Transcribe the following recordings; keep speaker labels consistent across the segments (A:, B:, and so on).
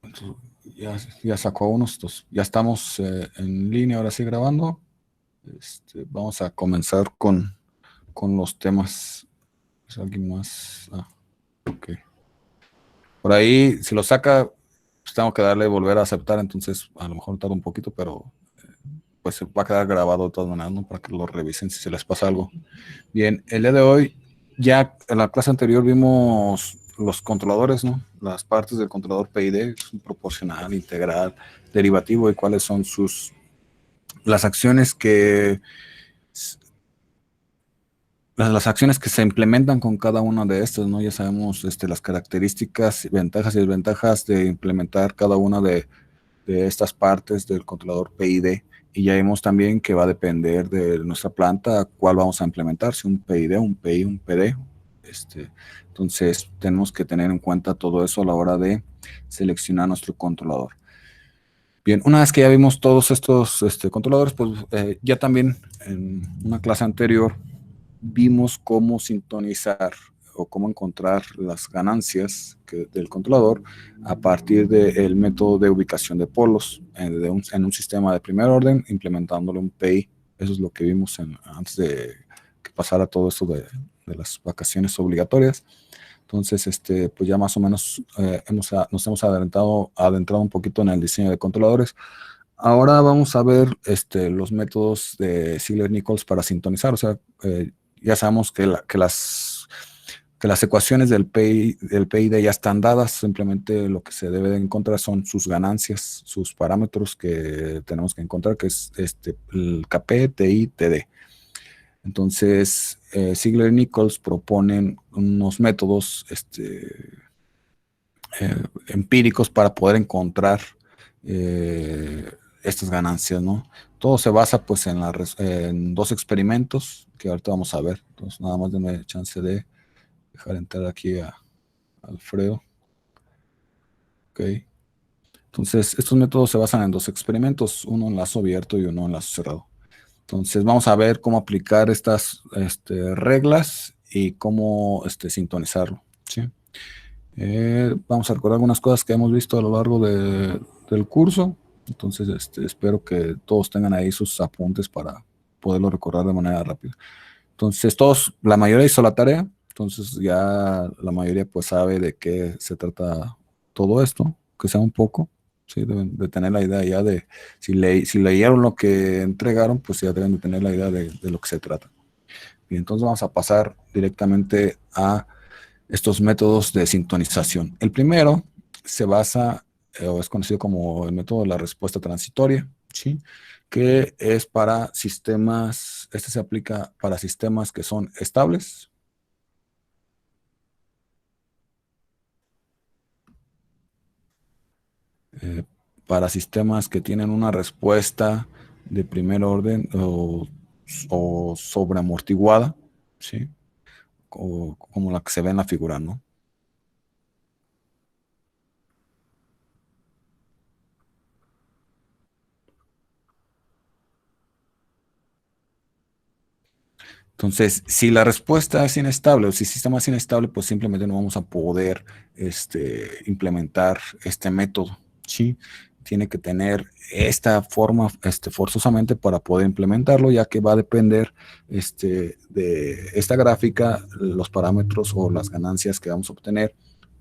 A: Entonces, ya sacó unos, ya estamos en línea, ahora sí grabando. Vamos a comenzar con los temas. ¿Es alguien más? Ah, ok. Por ahí, si lo saca, pues tengo que darle volver a aceptar, entonces a lo mejor tarda un poquito, pero pues va a quedar grabado de todas maneras, ¿no? Para que lo revisen si se les pasa algo. Bien, el día de hoy, ya en la clase anterior vimos los controladores, ¿no? Las partes del controlador PID, proporcional, integral, derivativo y cuáles son las acciones las acciones que se implementan con cada una de estas, ¿no? Ya sabemos las características, ventajas y desventajas de implementar cada una de estas partes del controlador PID. Y ya vimos también que va a depender de nuestra planta cuál vamos a implementar, si un PID, un PI, un PD. Entonces tenemos que tener en cuenta todo eso a la hora de seleccionar nuestro controlador. Bien, una vez que ya vimos todos estos controladores, pues ya también en una clase anterior vimos cómo sintonizar o cómo encontrar las ganancias del controlador a partir del método de ubicación de polos en un sistema de primer orden, implementándole un PI. Eso es lo que vimos antes de que pasara todo esto de las vacaciones obligatorias. Entonces, pues ya más o menos nos hemos adentrado un poquito en el diseño de controladores. Ahora vamos a ver los métodos de Ziegler-Nichols para sintonizar. O sea, ya sabemos que las ecuaciones del PID ya están dadas. Simplemente lo que se debe de encontrar son sus ganancias, sus parámetros que tenemos que encontrar, que es el Kp, Ti, Td. Entonces, Ziegler-Nichols proponen unos métodos empíricos para poder encontrar estas ganancias, ¿no? Todo se basa pues en dos experimentos que ahorita vamos a ver. Entonces, nada más denme chance de dejar entrar aquí a Alfredo. Ok. Entonces, estos métodos se basan en dos experimentos, uno en lazo abierto y uno en lazo cerrado. Entonces, vamos a ver cómo aplicar estas reglas y cómo sintonizarlo, ¿sí? Vamos a recordar algunas cosas que hemos visto a lo largo del curso. Entonces, espero que todos tengan ahí sus apuntes para poderlo recordar de manera rápida. Entonces, la mayoría hizo la tarea. Entonces, ya la mayoría pues sabe de qué se trata todo esto, que sea un poco, ¿sí? Deben de tener la idea ya de, si leyeron lo que entregaron, pues ya deben de tener la idea de lo que se trata. Y entonces vamos a pasar directamente a estos métodos de sintonización. El primero se basa, o es conocido como el método de la respuesta transitoria, ¿sí? Que es para sistemas, se aplica para sistemas que son estables, eh, para sistemas que tienen una respuesta de primer orden o sobreamortiguada, ¿sí? O, como la que se ve en la figura, ¿no? Entonces, si la respuesta es inestable o si el sistema es inestable, pues simplemente no vamos a poder implementar este método, ¿sí? Tiene que tener esta forma forzosamente para poder implementarlo, ya que va a depender de esta gráfica, los parámetros o las ganancias que vamos a obtener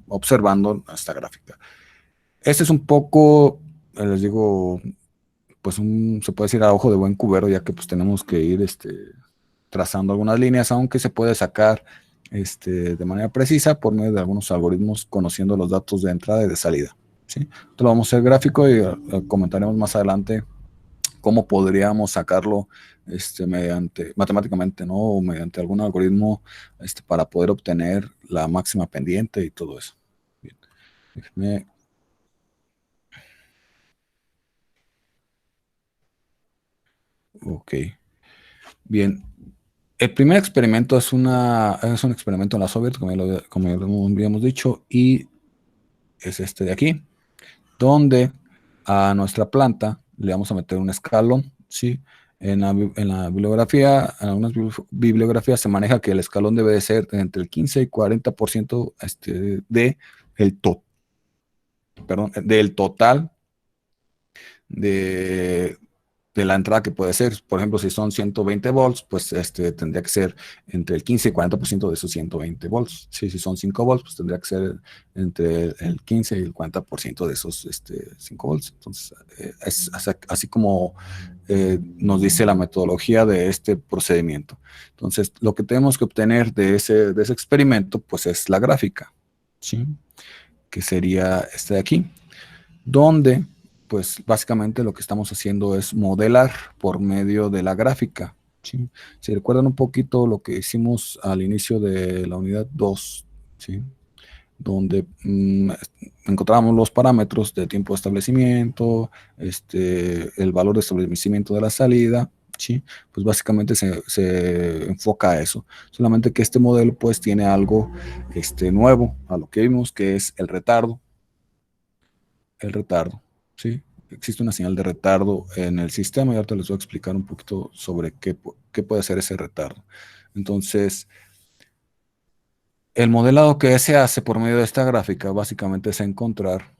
A: observando esta gráfica. Este es un poco, les digo, pues se puede decir a ojo de buen cubero, ya que pues tenemos que ir trazando algunas líneas, aunque se puede sacar de manera precisa por medio de algunos algoritmos conociendo los datos de entrada y de salida, ¿sí? Entonces lo vamos a hacer gráfico y comentaremos más adelante cómo podríamos sacarlo matemáticamente, ¿no? O mediante algún algoritmo para poder obtener la máxima pendiente y todo eso. Bien. Déjeme, ok. Bien. El primer experimento es un experimento en la Soviet, como ya lo habíamos dicho, y es este de aquí, donde a nuestra planta le vamos a meter un escalón, ¿sí? En la bibliografía, en algunas bibliografías se maneja que el escalón debe de ser entre el 15 y 40% de el perdón, del total de, de la entrada que puede ser. Por ejemplo, si son 120 volts, pues tendría que ser entre el 15 y 40% de esos 120 volts. Sí, si son 5 volts, pues tendría que ser entre el 15 y el 40% de esos 5 volts. Entonces, es así como nos dice la metodología de este procedimiento. Entonces, lo que tenemos que obtener de ese experimento, pues es la gráfica, ¿sí? Que sería este de aquí, donde pues básicamente lo que estamos haciendo es modelar por medio de la gráfica, ¿sí? Si recuerdan un poquito lo que hicimos al inicio de la unidad 2, ¿sí? Donde encontrábamos los parámetros de tiempo de establecimiento, el valor de establecimiento de la salida, ¿sí? Pues básicamente se enfoca a eso. Solamente que este modelo pues tiene algo nuevo a lo que vimos, que es el retardo, ¿sí? Existe una señal de retardo en el sistema y ahorita les voy a explicar un poquito sobre qué puede ser ese retardo. Entonces, el modelado que se hace por medio de esta gráfica básicamente es encontrar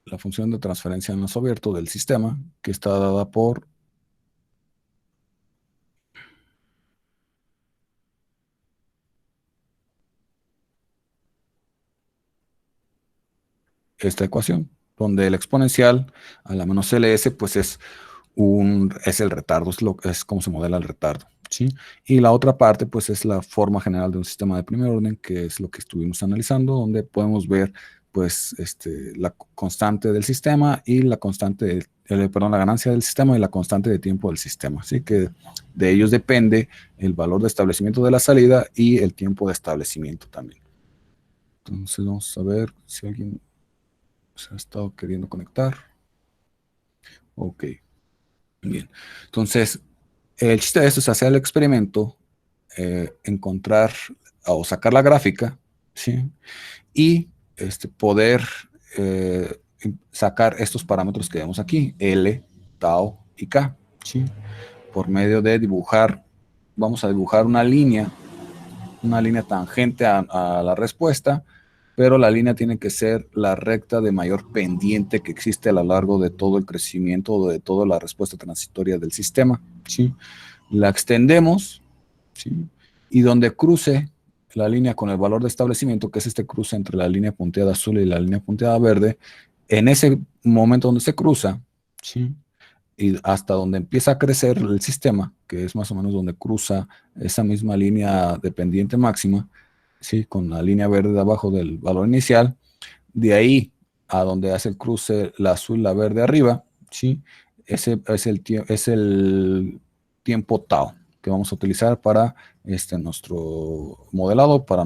A: la función de transferencia en lazo abierto del sistema, que está dada por esta ecuación, donde el exponencial a la menos ls pues es el retardo, es como se modela el retardo, ¿sí? Y la otra parte, pues, es la forma general de un sistema de primer orden, que es lo que estuvimos analizando, donde podemos ver, pues, la constante del sistema y la constante, perdón, la ganancia del sistema y la constante de tiempo del sistema, así que de ellos depende el valor de establecimiento de la salida y el tiempo de establecimiento también. Entonces, vamos a ver si alguien se ha estado queriendo conectar. Ok. Bien, entonces el chiste de esto es hacer el experimento, encontrar o sacar la gráfica, ¿sí? Y poder sacar estos parámetros que vemos aquí, L, tau y K, ¿sí? Por medio de dibujar, vamos a dibujar una línea tangente a la respuesta, pero la línea tiene que ser la recta de mayor pendiente que existe a lo largo de todo el crecimiento o de toda la respuesta transitoria del sistema, ¿sí? La extendemos, ¿sí? Y donde cruce la línea con el valor de establecimiento, que es este cruce entre la línea punteada azul y la línea punteada verde, en ese momento donde se cruza, ¿sí? Y hasta donde empieza a crecer el sistema, que es más o menos donde cruza esa misma línea de pendiente máxima, ¿sí? Con la línea verde de abajo del valor inicial, de ahí a donde hace el cruce la azul, la verde arriba, ¿sí? Ese es el tiempo tau que vamos a utilizar para nuestro modelado, para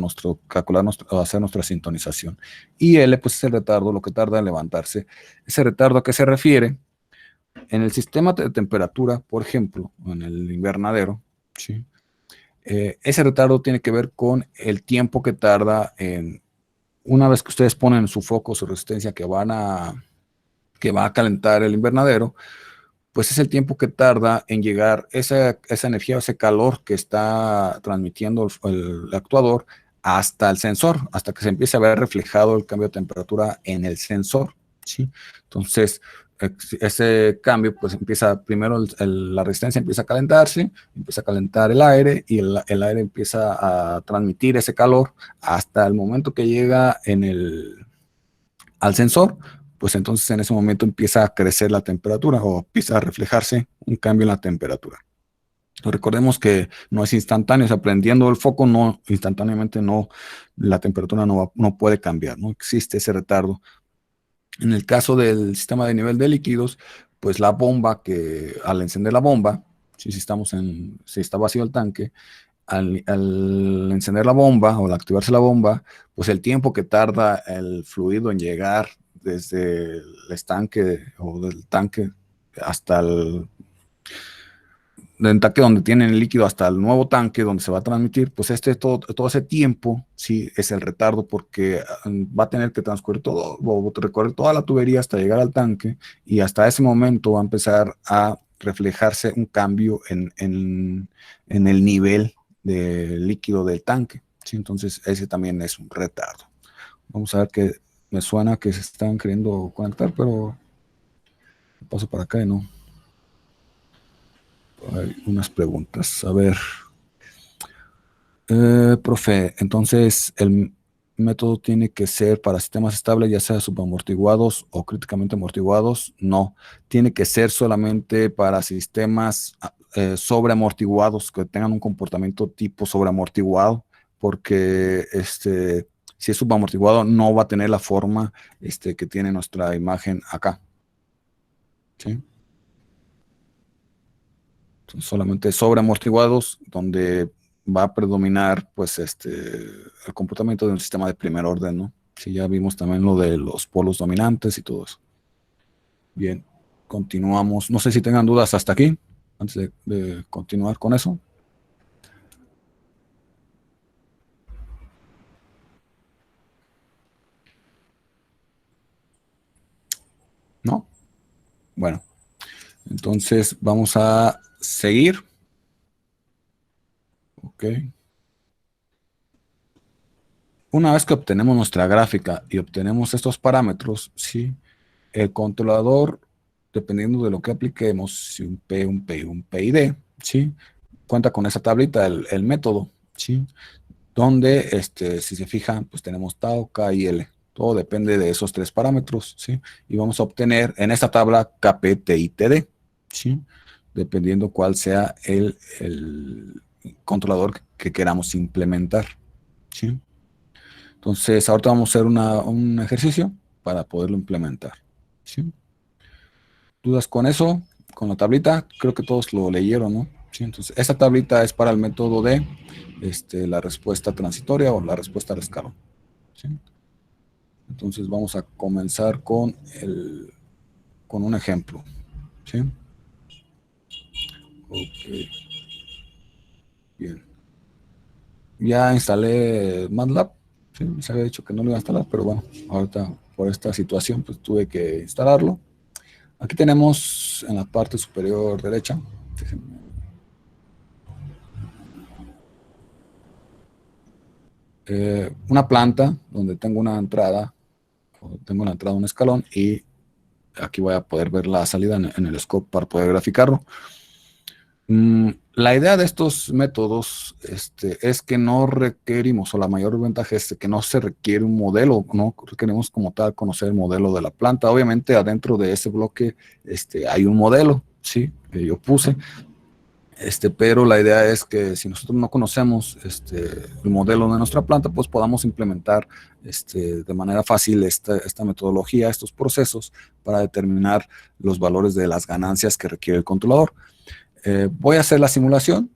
A: calcular, hacer nuestra sintonización. Y L, pues es el retardo, lo que tarda en levantarse. Ese retardo a qué se refiere. En el sistema de temperatura, por ejemplo, en el invernadero, ¿sí? Ese retardo tiene que ver con el tiempo que tarda una vez que ustedes ponen su foco, su resistencia que va a calentar el invernadero, pues es el tiempo que tarda en llegar esa energía, ese calor que está transmitiendo el actuador hasta el sensor, hasta que se empiece a ver reflejado el cambio de temperatura en el sensor, ¿sí? Entonces, ese cambio, pues empieza primero, la resistencia empieza a calentarse, empieza a calentar el aire y el aire empieza a transmitir ese calor hasta el momento que llega al sensor, pues entonces en ese momento empieza a crecer la temperatura o empieza a reflejarse un cambio en la temperatura. Entonces, recordemos que no es instantáneo, o sea, prendiendo el foco no, instantáneamente no, la temperatura no puede cambiar, no existe ese retardo. En el caso del sistema de nivel de líquidos, pues la bomba que al encender la bomba, si está vacío el tanque, al encender la bomba o al activarse la bomba, pues el tiempo que tarda el fluido en llegar desde el estanque o del tanque hasta del tanque donde tienen el líquido hasta el nuevo tanque donde se va a transmitir, pues todo ese tiempo sí es el retardo porque va a tener que transcurrir todo, o recorrer toda la tubería hasta llegar al tanque y hasta ese momento va a empezar a reflejarse un cambio en el nivel de líquido del tanque, ¿sí? Entonces ese también es un retardo. Vamos a ver que me suena que se están queriendo conectar, pero paso para acá y no. Hay unas preguntas. A ver, profe, entonces el método tiene que ser para sistemas estables, ya sea subamortiguados o críticamente amortiguados. No, tiene que ser solamente para sistemas sobreamortiguados, que tengan un comportamiento tipo sobreamortiguado, porque si es subamortiguado no va a tener la forma que tiene nuestra imagen acá. ¿Sí? Son solamente sobreamortiguados, donde va a predominar pues el comportamiento de un sistema de primer orden, ¿no? Sí, ya vimos también lo de los polos dominantes y todo eso. Bien, continuamos. No sé si tengan dudas hasta aquí, antes de continuar con eso. ¿No? Bueno, entonces vamos a seguir. Ok. Una vez que obtenemos nuestra gráfica y obtenemos estos parámetros, ¿sí? El controlador, dependiendo de lo que apliquemos, si un P, un P, un P y D, ¿sí? Cuenta con esa tablita, el método, ¿sí? Donde, si se fijan, pues tenemos tau, K y L. Todo depende de esos tres parámetros, ¿sí? Y vamos a obtener en esta tabla KP, T y TD, ¿sí? Dependiendo cuál sea el controlador que queramos implementar, ¿sí? Entonces, ahorita vamos a hacer un ejercicio para poderlo implementar, ¿sí? ¿Dudas con eso? Con la tablita, creo que todos lo leyeron, ¿no? Sí, entonces, esta tablita es para el método de la respuesta transitoria o la respuesta al escalón, ¿sí? Entonces, vamos a comenzar con un ejemplo, ¿sí? Ok, bien. Ya instalé MATLAB, ¿sí? Se había dicho que no lo iba a instalar, pero bueno, ahorita por esta situación, pues tuve que instalarlo. Aquí tenemos en la parte superior derecha, fíjense, una planta donde tengo una entrada, un escalón, y aquí voy a poder ver la salida en el scope para poder graficarlo. La idea de estos métodos es que no requerimos, o la mayor ventaja es que no se requiere un modelo, no requerimos como tal conocer el modelo de la planta. Obviamente adentro de ese bloque hay un modelo, ¿sí? Que yo puse. Pero la idea es que si nosotros no conocemos el modelo de nuestra planta, pues podamos implementar de manera fácil esta metodología, estos procesos para determinar los valores de las ganancias que requiere el controlador. Voy a hacer la simulación.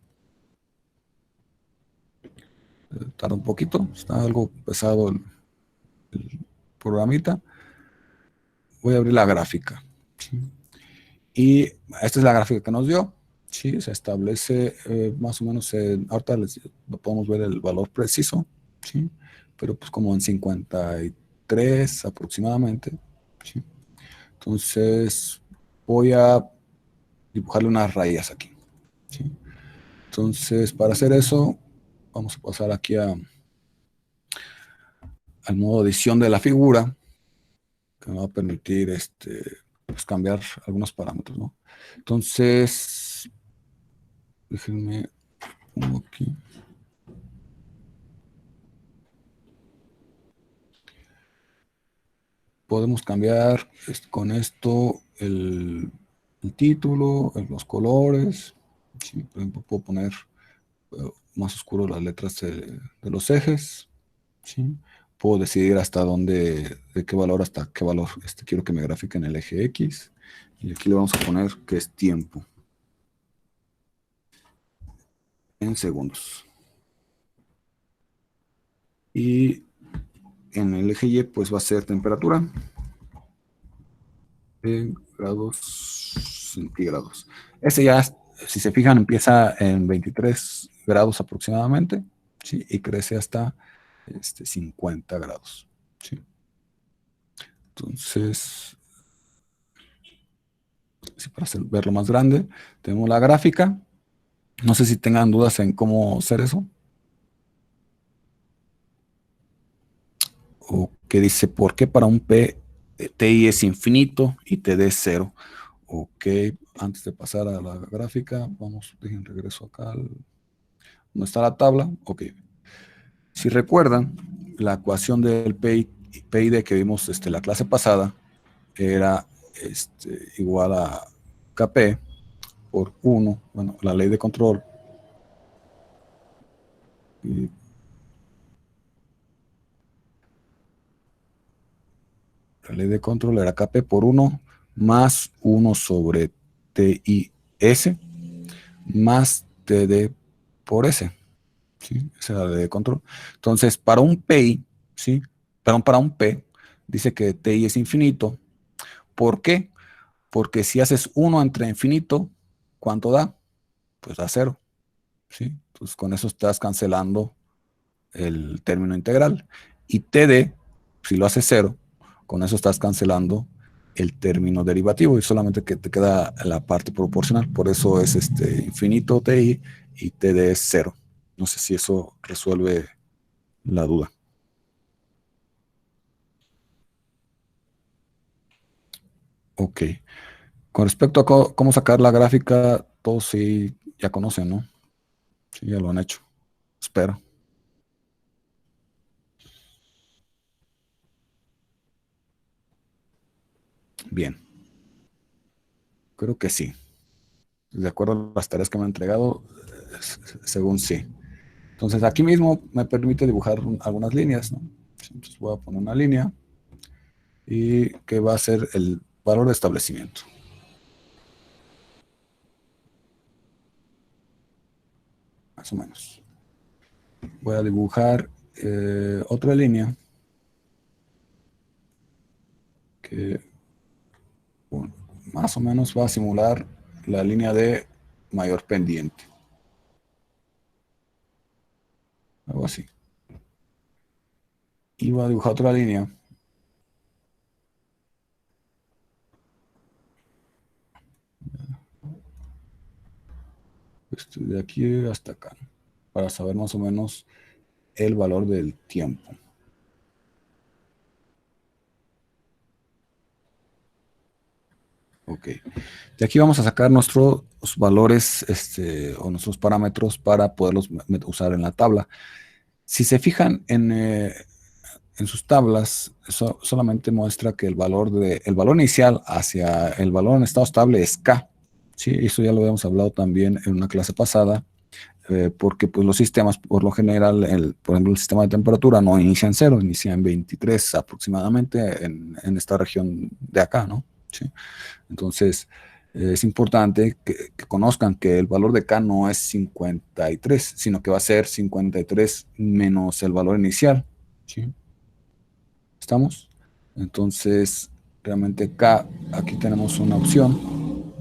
A: Tarda un poquito, está algo pesado el programita. Voy a abrir la gráfica, ¿sí? Y esta es la gráfica que nos dio. Sí, se establece más o menos, ahorita podemos ver el valor preciso, ¿sí? Pero pues como en 53 aproximadamente, ¿sí? Entonces voy a dibujarle unas rayas aquí, ¿sí? Entonces para hacer eso, vamos a pasar aquí al modo edición de la figura, que me va a permitir pues cambiar algunos parámetros, ¿no? Entonces, déjenme pongo aquí. Podemos cambiar con esto el título, los colores. Sí, por ejemplo, puedo poner más oscuro las letras de los ejes. ¿Sí? Puedo decidir hasta dónde, de qué valor hasta qué valor quiero que me grafique en el eje X. Y aquí le vamos a poner que es tiempo en segundos. Y en el eje Y pues va a ser temperatura en grados centígrados. Este ya, si se fijan, empieza en 23 grados aproximadamente, ¿sí? Y crece hasta 50 grados, ¿sí? Entonces, para verlo más grande, tenemos la gráfica. No sé si tengan dudas en cómo hacer eso. Ok. que dice, ¿por qué para un P TI es infinito y TD es cero? Ok, antes de pasar a la gráfica, vamos, dejen regreso acá. ¿Dónde está la tabla? Ok. Si recuerdan, la ecuación del PID que vimos la clase pasada era igual a KP por 1, bueno, la ley de control. Y la ley de control era KP por 1 más 1 sobre TIS más TD por S. ¿Sí? Esa es la ley de control. Entonces, para un PI, ¿sí? Perdón, para un P, dice que TI es infinito. ¿Por qué? Porque si haces 1 entre infinito, ¿cuánto da? Pues da 0. ¿Sí? Entonces, con eso estás cancelando el término integral. Y TD, si lo haces 0, con eso estás cancelando el término derivativo y solamente que te queda la parte proporcional. Por eso es infinito TI y TD es 0. No sé si eso resuelve la duda. Ok. Con respecto a cómo sacar la gráfica, todos sí ya conocen, ¿no? Sí, ya lo han hecho. Espero. Bien. Creo que sí. De acuerdo a las tareas que me han entregado, según sí. Entonces aquí mismo me permite dibujar algunas líneas, ¿no? Entonces voy a poner una línea y que va a ser el valor de establecimiento. Más o menos. Voy a dibujar otra línea que bueno, más o menos va a simular la línea de mayor pendiente. Algo así. Y voy a dibujar otra línea de aquí hasta acá, ¿no? Para saber más o menos el valor del tiempo. Ok. De aquí vamos a sacar nuestros valores o nuestros parámetros para poderlos usar en la tabla. Si se fijan en sus tablas, solamente muestra que el valor inicial hacia el valor en estado estable es K. Sí, eso ya lo habíamos hablado también en una clase pasada, porque pues, los sistemas, por lo general, por ejemplo, el sistema de temperatura no inicia en 0, inicia en 23 aproximadamente en esta región de acá, ¿no? Sí. Entonces, es importante que conozcan que el valor de K no es 53, sino que va a ser 53 menos el valor inicial. ¿Sí? ¿Estamos? Entonces, realmente K, aquí tenemos una opción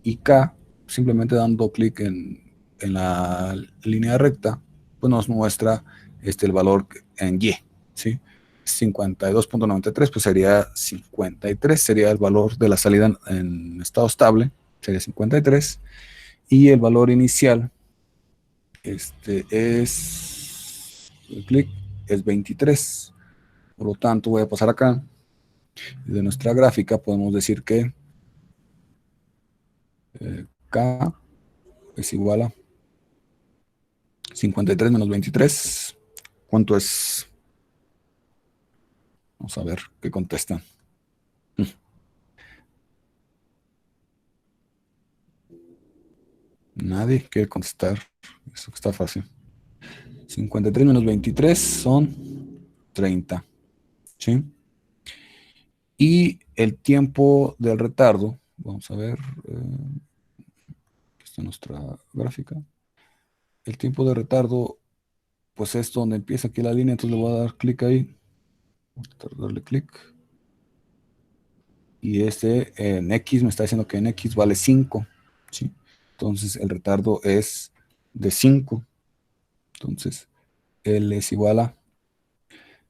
A: y K, simplemente dando clic en la línea recta, pues nos muestra el valor en Y, ¿sí? 52.93, pues sería 53, sería el valor de la salida en estado estable, sería 53, y el valor inicial el clic, es 23. Por lo tanto, voy a pasar acá. De nuestra gráfica podemos decir que K es igual a 53 menos 23. ¿Cuánto es? Vamos a ver qué contestan. Nadie quiere contestar. Eso está fácil. 53 menos 23 son 30. ¿Sí? Y el tiempo del retardo, vamos a ver, aquí está nuestra gráfica. El tiempo de retardo, pues es donde empieza aquí la línea, entonces le voy a dar clic ahí. Voy a darle clic. Y en X me está diciendo que en X vale 5. ¿Sí? Entonces el retardo es de 5. Entonces L es igual a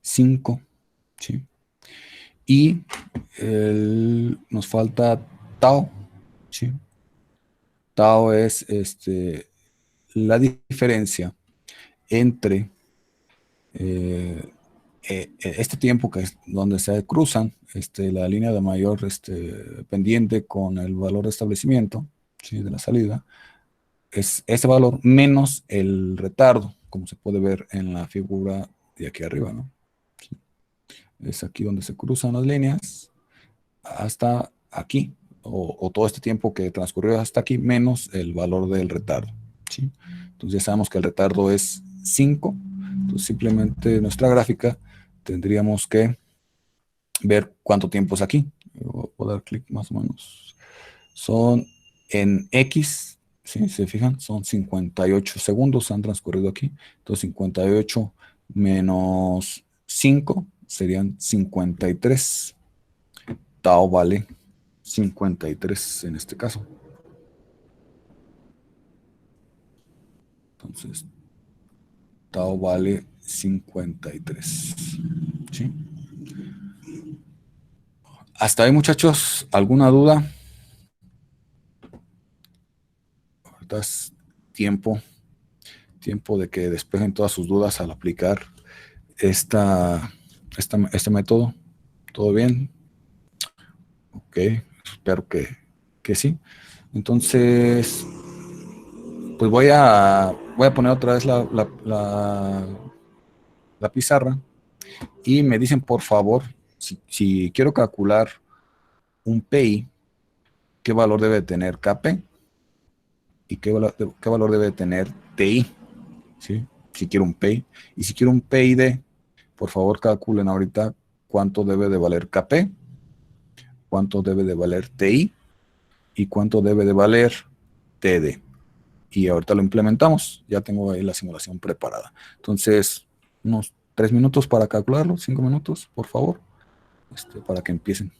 A: 5. ¿Sí? Y nos falta tau. ¿Sí? Tau es la diferencia entre este tiempo que es donde se cruzan la línea de mayor pendiente con el valor de establecimiento, ¿sí? De la salida, es ese valor menos el retardo, como se puede ver en la figura de aquí arriba, ¿no? Sí. Es aquí donde se cruzan las líneas hasta aquí, o todo este tiempo que transcurrió hasta aquí, menos el valor del retardo, ¿sí? Entonces ya sabemos que el retardo es 5. Entonces simplemente nuestra gráfica tendríamos que ver cuánto tiempo es aquí. Voy a dar clic más o menos. Son en X, ¿sí? ¿Se fijan? Son 58 segundos han transcurrido aquí. Entonces 58 menos 5 serían 53. Tau vale 53 en este caso. Entonces, tau vale 53. ¿Sí? Hasta ahí, muchachos. ¿Alguna duda? Ahorita es tiempo, tiempo de que despejen todas sus dudas al aplicar este método. ¿Todo bien? Ok, espero que sí. Entonces, pues voy a poner otra vez la pizarra y me dicen, por favor, si quiero calcular un PI, ¿qué valor debe tener KP? ¿Y qué valor debe tener TI? ¿Sí? Si quiero un PI. Y si quiero un PID, por favor calculen ahorita cuánto debe de valer KP, cuánto debe de valer TI y cuánto debe de valer TD. Y ahorita lo implementamos. Ya tengo ahí la simulación preparada. Entonces, unos 3 minutos para calcularlo, 5 minutos, por favor, para que empiecen.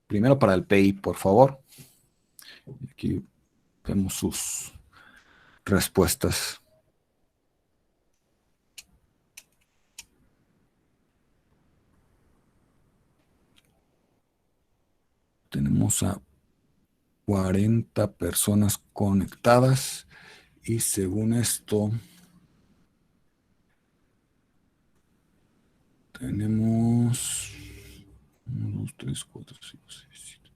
A: Primero para el PI, por favor. Aquí vemos sus respuestas. Tenemos a 40 personas conectadas y según esto tenemos 1, 2, 3, 4, 5, 6, 7,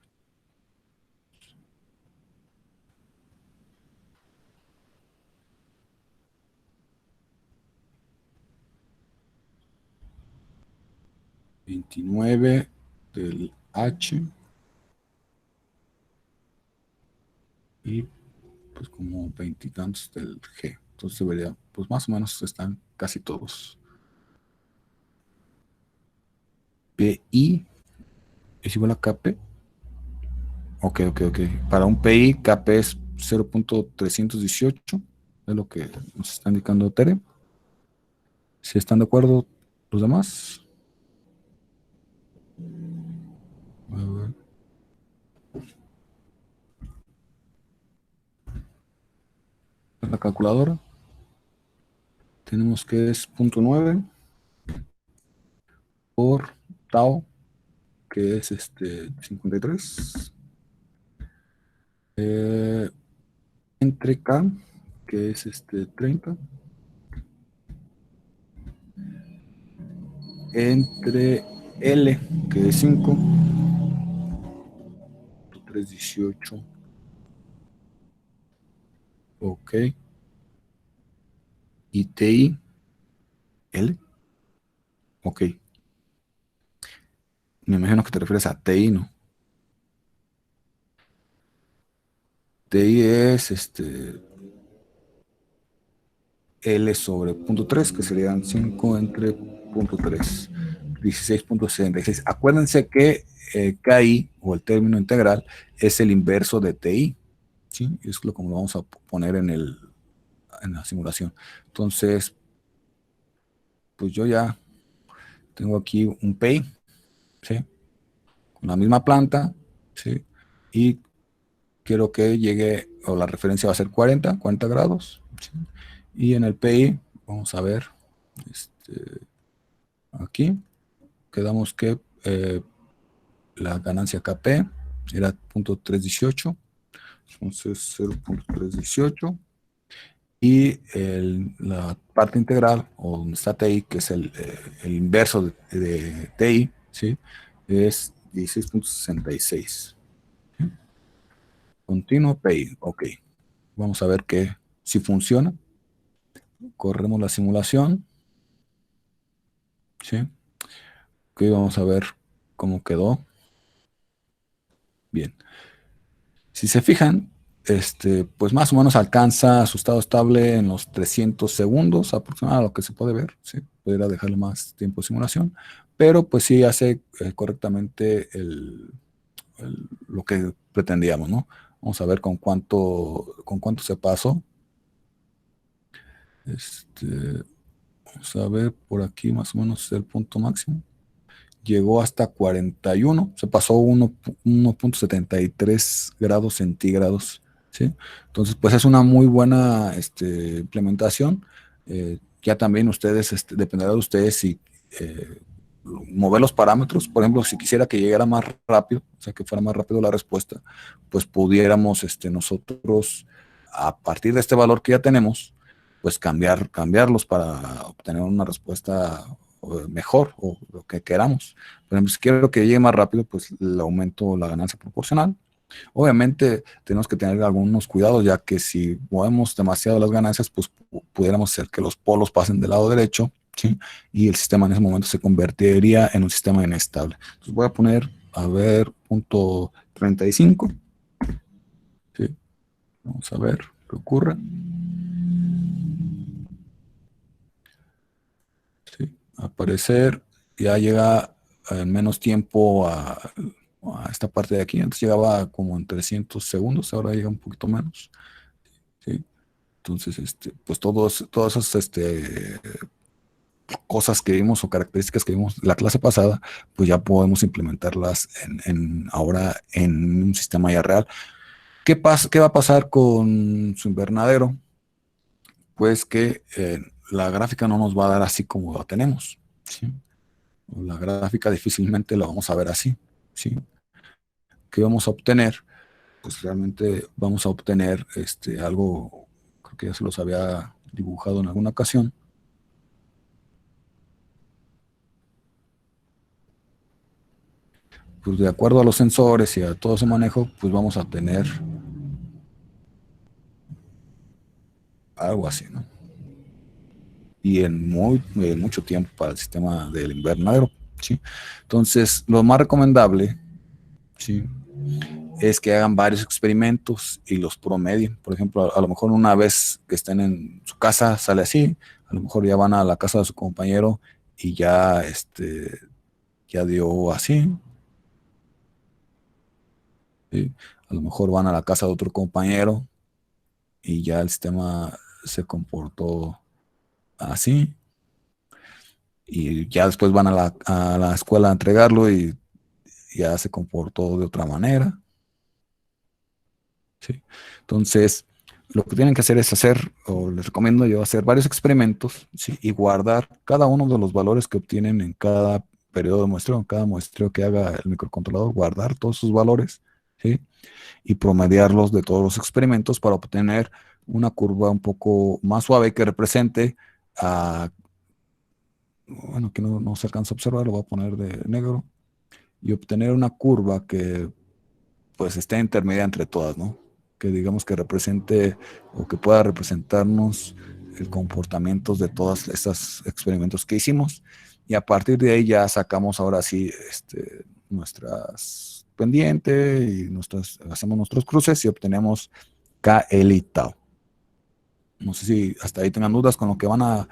A: 29 del H y pues como veintitantos del G. Entonces debería, pues más o menos están casi todos. PI es igual a KP. Ok. Para un PI, KP es 0.318. Es lo que nos está indicando Tere. Si están de acuerdo los demás. A ver. La calculadora. Tenemos que es 0.9 por tau, que es 53. Entre K, que es 30. Entre L, que es 5. 318. Ok. Y TI, L. Ok. Me imagino que te refieres a TI, ¿no? TI es L sobre 0.3, que serían 5 entre 0.3, 16.66. Acuérdense que KI, o el término integral, es el inverso de TI, ¿sí? Es como lo vamos a poner en la simulación. Entonces, pues yo ya tengo aquí un PI, ¿sí? Con la misma planta, ¿sí? Y quiero que llegue, o la referencia va a ser 40 grados, ¿sí? Y en el PI, vamos a ver, aquí, quedamos que la ganancia KP era 0.318, entonces 0.318, y la parte integral, o donde está TI, que es el inverso de TI, ¿sí? Es 16.66. Continuo TI, ok. Vamos a ver que si funciona. Corremos la simulación, ¿sí? Ok, vamos a ver cómo quedó. Bien. Si se fijan, pues más o menos alcanza su estado estable en los 300 segundos aproximadamente, lo que se puede ver, ¿sí? Podría dejarle más tiempo de simulación, pero pues sí hace correctamente lo que pretendíamos, ¿no? Vamos a ver con cuánto se pasó. Vamos a ver por aquí más o menos el punto máximo. Llegó hasta 41, se pasó 1.73 grados centígrados, ¿sí? Entonces, pues es una muy buena implementación. Ya también ustedes, dependerá de ustedes si mover los parámetros. Por ejemplo, si quisiera que llegara más rápido, o sea, que fuera más rápido la respuesta, pues pudiéramos nosotros, a partir de este valor que ya tenemos, pues cambiarlos para obtener una respuesta mejor o lo que queramos. Por ejemplo, si quiero que llegue más rápido, pues le aumento la ganancia proporcional. Obviamente tenemos que tener algunos cuidados, ya que si movemos demasiado las ganancias, pues pudiéramos hacer que los polos pasen del lado derecho, ¿sí? Y el sistema en ese momento se convertiría en un sistema inestable. Entonces voy a poner, a ver, punto 35. ¿Sí? Vamos a ver qué ocurre. ¿Sí? Al parecer ya llega en menos tiempo a esta parte de aquí. Antes llegaba como en 300 segundos, ahora llega un poquito menos. ¿Sí? Entonces, pues todas esas cosas que vimos o características que vimos la clase pasada, pues ya podemos implementarlas ahora en un sistema ya real. ¿Qué va a pasar con su invernadero? Pues que la gráfica no nos va a dar así como la tenemos, ¿sí? La gráfica difícilmente la vamos a ver así, ¿sí? ¿Qué vamos a obtener? Pues realmente vamos a obtener algo, creo que ya se los había dibujado en alguna ocasión. Pues de acuerdo a los sensores y a todo ese manejo, pues vamos a tener algo así, ¿no? Y en mucho tiempo para el sistema del invernadero, ¿sí? Entonces, lo más recomendable, ¿sí?, es que hagan varios experimentos y los promedien. Por ejemplo, a lo mejor una vez que estén en su casa sale así, a lo mejor ya van a la casa de su compañero y ya dio así, ¿sí? A lo mejor van a la casa de otro compañero y ya el sistema se comportó así, y ya después van a la escuela a entregarlo y ya se comportó de otra manera, ¿sí? Entonces, lo que tienen que hacer es hacer, o les recomiendo yo, hacer varios experimentos, ¿sí?, y guardar cada uno de los valores que obtienen en cada periodo de muestreo, en cada muestreo que haga el microcontrolador, guardar todos sus valores, ¿sí?, y promediarlos de todos los experimentos para obtener una curva un poco más suave que represente a, bueno, que no se alcanza a observar, lo voy a poner de negro, y obtener una curva que pues esté intermedia entre todas, ¿no? Que digamos que represente o que pueda representarnos el comportamiento de todos estos experimentos que hicimos, y a partir de ahí ya sacamos ahora sí nuestras pendientes y hacemos nuestros cruces y obtenemos KL y tau. No sé si hasta ahí tengan dudas con lo que van a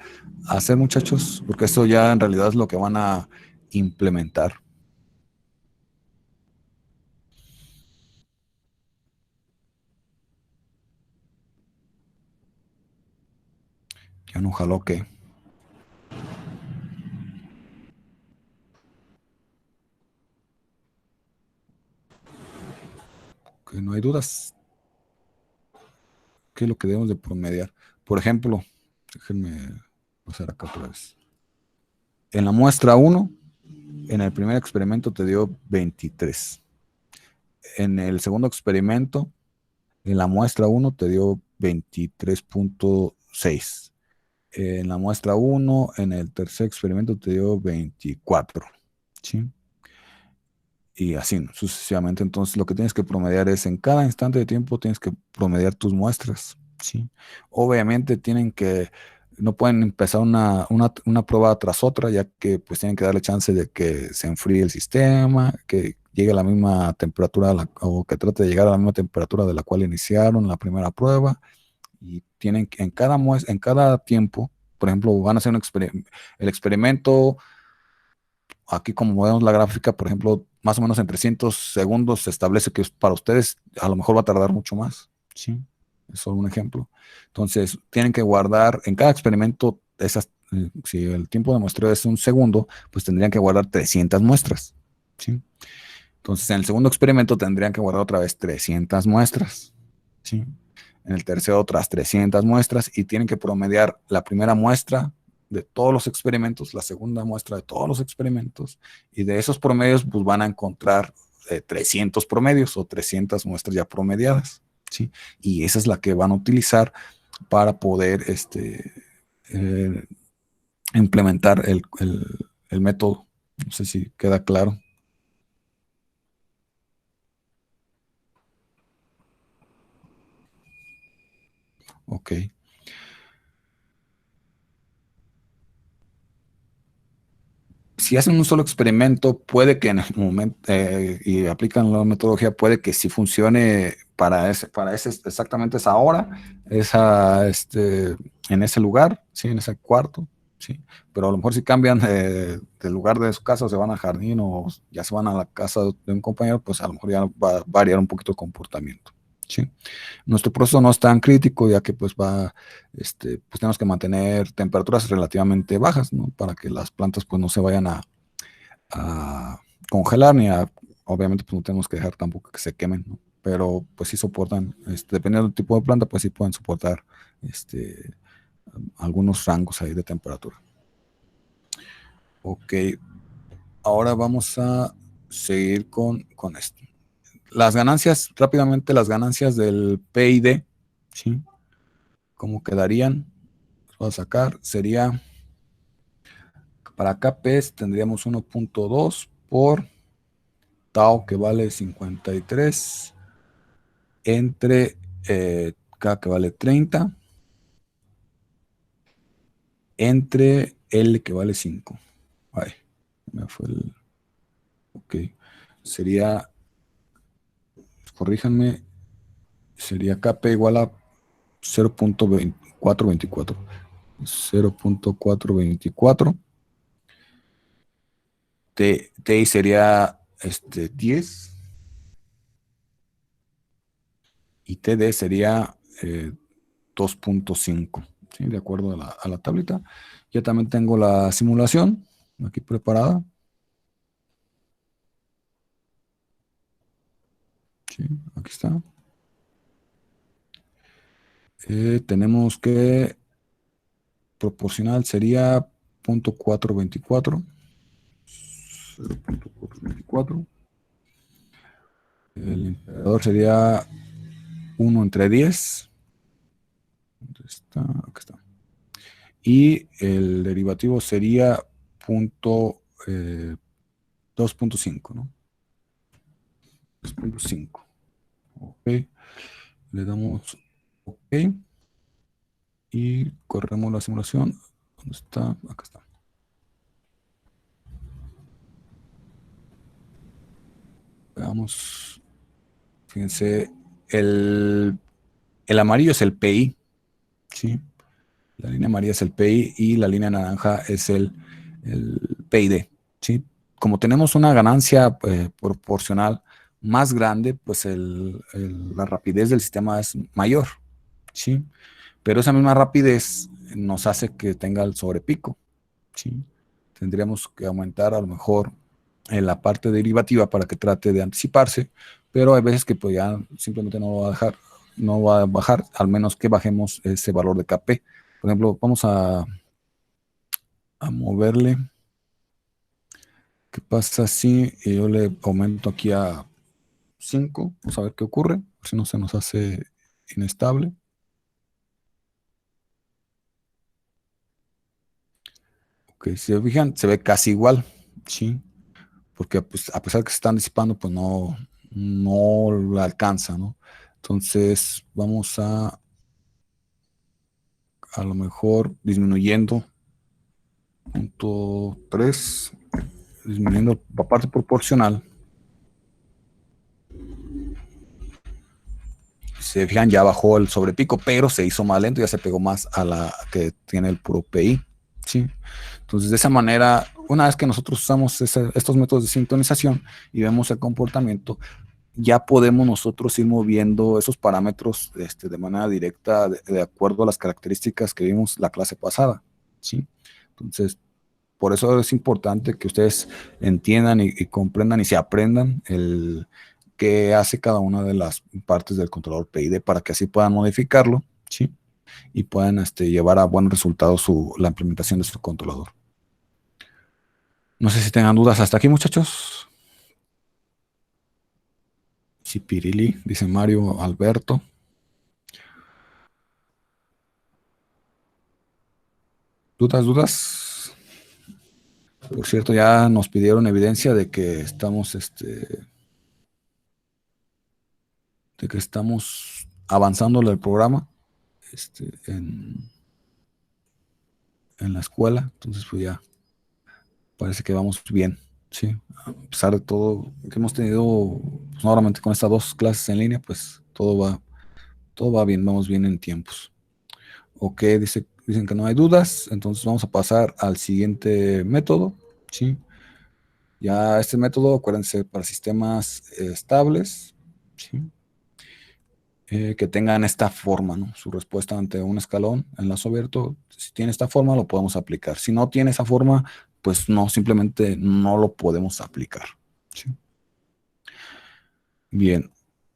A: hacer, muchachos, porque esto ya en realidad es lo que van a implementar. Ya no jaló que no hay dudas. ¿Qué es lo que debemos de promediar? Por ejemplo, déjenme pasar acá otra vez. En la muestra 1, en el primer experimento te dio 23. en el segundo experimento, en la muestra uno te dio 23.6. En la muestra uno, en el tercer experimento te dio 24. ¿Sí? Y así, ¿no? Sucesivamente. Entonces, lo que tienes que promediar es en cada instante de tiempo tienes que promediar tus muestras. ¿Sí? Obviamente no pueden empezar una prueba tras otra, ya que pues tienen que darle chance de que se enfríe el sistema, que llegue a la misma temperatura o que trate de llegar a la misma temperatura de la cual iniciaron la primera prueba. Y tienen que en cada tiempo, por ejemplo, van a hacer el experimento. Aquí como vemos la gráfica, por ejemplo, más o menos en 300 segundos se establece que para ustedes a lo mejor va a tardar mucho más. ¿Sí? Es solo un ejemplo. Entonces, tienen que guardar en cada experimento si el tiempo de muestreo es un segundo, pues tendrían que guardar 300 muestras. ¿Sí? Entonces, en el segundo experimento tendrían que guardar otra vez 300 muestras. ¿Sí? En el tercero otras 300 muestras y tienen que promediar la primera muestra de todos los experimentos, la segunda muestra de todos los experimentos, y de esos promedios pues van a encontrar 300 promedios o 300 muestras ya promediadas, ¿sí? Y esa es la que van a utilizar para poder eh, implementar el método. No sé si queda claro. Ok. Si hacen un solo experimento, puede que en el momento y aplican la metodología, puede que sí funcione para ese exactamente esa hora, en ese lugar, sí, en ese cuarto, sí. Pero a lo mejor si cambian del lugar de su casa o se van al jardín o ya se van a la casa de un compañero, pues a lo mejor ya va a variar un poquito el comportamiento, sí. Nuestro proceso no es tan crítico, ya que pues tenemos que mantener temperaturas relativamente bajas, ¿no? Para que las plantas pues no se vayan a congelar obviamente pues no tenemos que dejar tampoco que se quemen, ¿no? Pero pues sí soportan, dependiendo del tipo de planta, pues sí pueden soportar este, algunos rangos ahí de temperatura. Ok, ahora vamos a seguir con esto. Las ganancias, rápidamente, las ganancias del PID, ¿sí? ¿Cómo quedarían? Voy a sacar, sería, para KPs tendríamos 1.2 por tau que vale 53 entre K que vale 30 entre L que vale 5. Ay, me fue el... Ok. Sería, corríjanme, sería KP igual a 0.424. 0.424. TI sería 10 y TD sería 2.5, ¿sí? De acuerdo a la tablita. Ya también tengo la simulación aquí preparada. Sí, aquí está. Tenemos que proporcional sería 0.424. 0.424. El indicador sería 1 entre 10. ¿Dónde está? Aquí está. Y el derivativo sería 2.5, ¿no? 2.5. Ok. Le damos OK y corremos la simulación. ¿Dónde está? Acá está. Veamos. Fíjense, el amarillo es el PI, ¿sí? La línea amarilla es el PI y la línea naranja es el PID, ¿sí? Como tenemos una ganancia proporcional más grande, pues la rapidez del sistema es mayor, ¿sí? Pero esa misma rapidez nos hace que tenga el sobrepico, ¿sí? Tendríamos que aumentar a lo mejor en la parte derivativa para que trate de anticiparse, pero hay veces que pues ya simplemente no va a bajar, al menos que bajemos ese valor de KP. Por ejemplo, vamos a moverle. ¿Qué pasa si yo le aumento aquí a 5, vamos a ver qué ocurre, si no se nos hace inestable. Ok, si se fijan, se ve casi igual, ¿sí? Porque pues, a pesar que se están disipando, pues no la alcanza, ¿no? Entonces vamos a lo mejor disminuyendo 0.3, disminuyendo la parte proporcional. Si se fijan, ya bajó el sobrepico, pero se hizo más lento, ya se pegó más a la que tiene el puro PI, ¿sí? Entonces, de esa manera, una vez que nosotros usamos estos métodos de sintonización y vemos el comportamiento, ya podemos nosotros ir moviendo esos parámetros de manera directa de acuerdo a las características que vimos la clase pasada, ¿sí? Entonces, por eso es importante que ustedes entiendan y comprendan y se aprendan el qué hace cada una de las partes del controlador PID para que así puedan modificarlo, ¿sí? Y puedan llevar a buenos resultados la implementación de su controlador. No sé si tengan dudas hasta aquí, muchachos. Sí, Pirili, dice Mario Alberto. ¿Dudas? Por cierto, ya nos pidieron evidencia de que estamos, avanzando el programa, en la escuela. Entonces, pues ya parece que vamos bien, sí. A pesar de todo que hemos tenido, pues, normalmente con estas 2 clases en línea, pues todo va bien, vamos bien en tiempos. Ok, dicen que no hay dudas, entonces vamos a pasar al siguiente método, sí. Ya este método, acuérdense, para sistemas estables, ¿sí? Que tengan esta forma, ¿no? Su respuesta ante un escalón en lazo abierto, si tiene esta forma, lo podemos aplicar. Si no tiene esa forma, pues no, simplemente no lo podemos aplicar, ¿sí? Bien,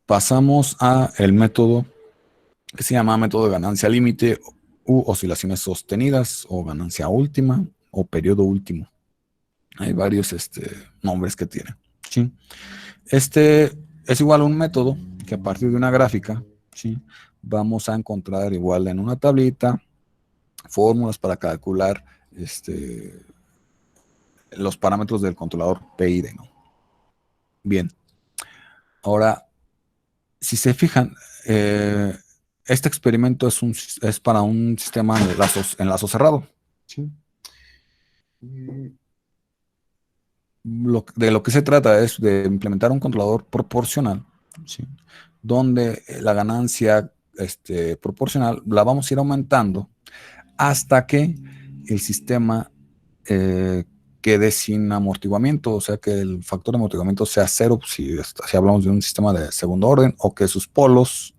A: pasamos a el método que se llama método de ganancia límite u oscilaciones sostenidas o ganancia última o periodo último. Hay varios nombres que tiene, ¿sí? Este es igual a un método que a partir de una gráfica, ¿sí? Vamos a encontrar igual en una tablita fórmulas para calcular los parámetros del controlador PID, ¿no? Bien, ahora, si se fijan, este experimento es para un sistema en lazo cerrado, ¿sí? De lo que se trata es de implementar un controlador proporcional, ¿sí? Donde la ganancia proporcional la vamos a ir aumentando hasta que el sistema eh, quede sin amortiguamiento, o sea que el factor de amortiguamiento sea cero, si hablamos de un sistema de segundo orden, o que sus polos,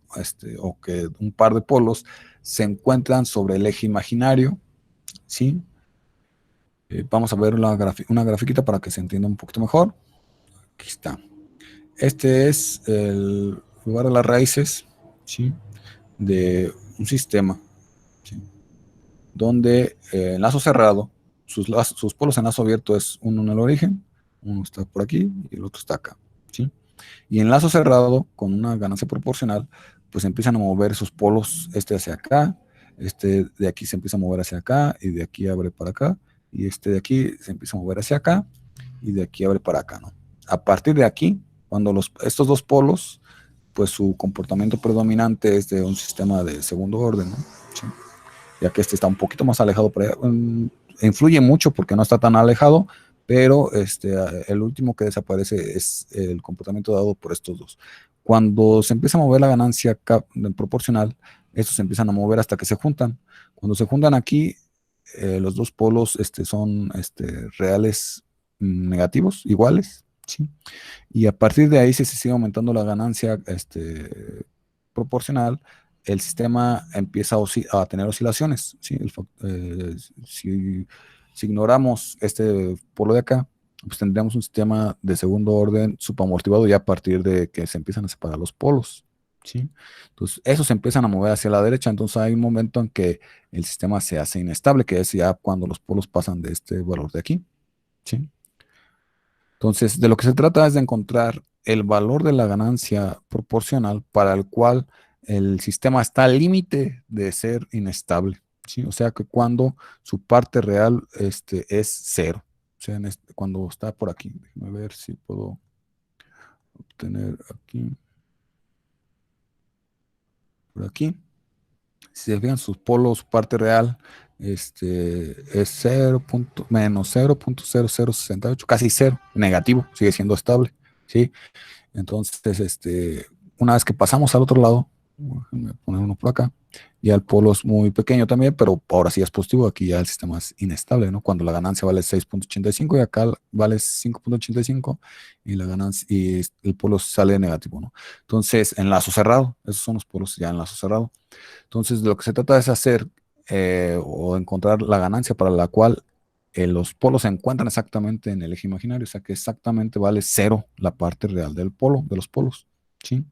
A: o que un par de polos se encuentran sobre el eje imaginario, ¿sí? Vamos a ver una grafiquita para que se entienda un poquito mejor. Aquí está. Este es el lugar de las raíces, ¿sí? De un sistema, ¿sí? Donde en lazo cerrado, sus polos en lazo abierto es uno en el origen, uno está por aquí y el otro está acá, ¿sí? Y en lazo cerrado, con una ganancia proporcional, pues empiezan a mover sus polos hacia acá, de aquí se empieza a mover hacia acá, y de aquí abre para acá, y de aquí se empieza a mover hacia acá, y de aquí abre para acá, ¿no? A partir de aquí, cuando estos 2 polos, pues su comportamiento predominante es de un sistema de segundo orden, ¿no? ¿Sí? Ya que está un poquito más alejado por allá. Influye mucho porque no está tan alejado, pero el último que desaparece es el comportamiento dado por estos 2. Cuando se empieza a mover la ganancia proporcional, estos se empiezan a mover hasta que se juntan. Cuando se juntan aquí, los 2 polos son reales negativos, iguales, ¿sí? Y a partir de ahí, si se sigue aumentando la ganancia proporcional, el sistema empieza a tener oscilaciones, ¿sí? Si, si ignoramos este polo de acá, pues tendríamos un sistema de segundo orden supamortiguado ya a partir de que se empiezan a separar los polos, ¿sí? Entonces, esos se empiezan a mover hacia la derecha, entonces hay un momento en que el sistema se hace inestable, que es ya cuando los polos pasan de este valor de aquí, ¿sí? Entonces, de lo que se trata es de encontrar el valor de la ganancia proporcional para el cual el sistema está al límite de ser inestable, ¿sí? O sea que cuando su parte real es cero. O sea, cuando está por aquí. Déjame ver si puedo obtener aquí. Por aquí. Si se fijan, sus polos, parte real, es 0. Menos 0.0068, casi cero, negativo, sigue siendo estable, ¿sí? Entonces, una vez que pasamos al otro lado, déjenme poner uno por acá, ya el polo es muy pequeño también, pero ahora sí es positivo, aquí ya el sistema es inestable, ¿no? Cuando la ganancia vale 6.85 y acá vale 5.85 y la ganancia y el polo sale negativo, ¿no? Entonces, enlazo cerrado, esos son los polos ya enlazo cerrado. Entonces, lo que se trata es hacer o encontrar la ganancia para la cual los polos se encuentran exactamente en el eje imaginario, o sea que exactamente vale cero la parte real del polo, de los polos, ¿sí?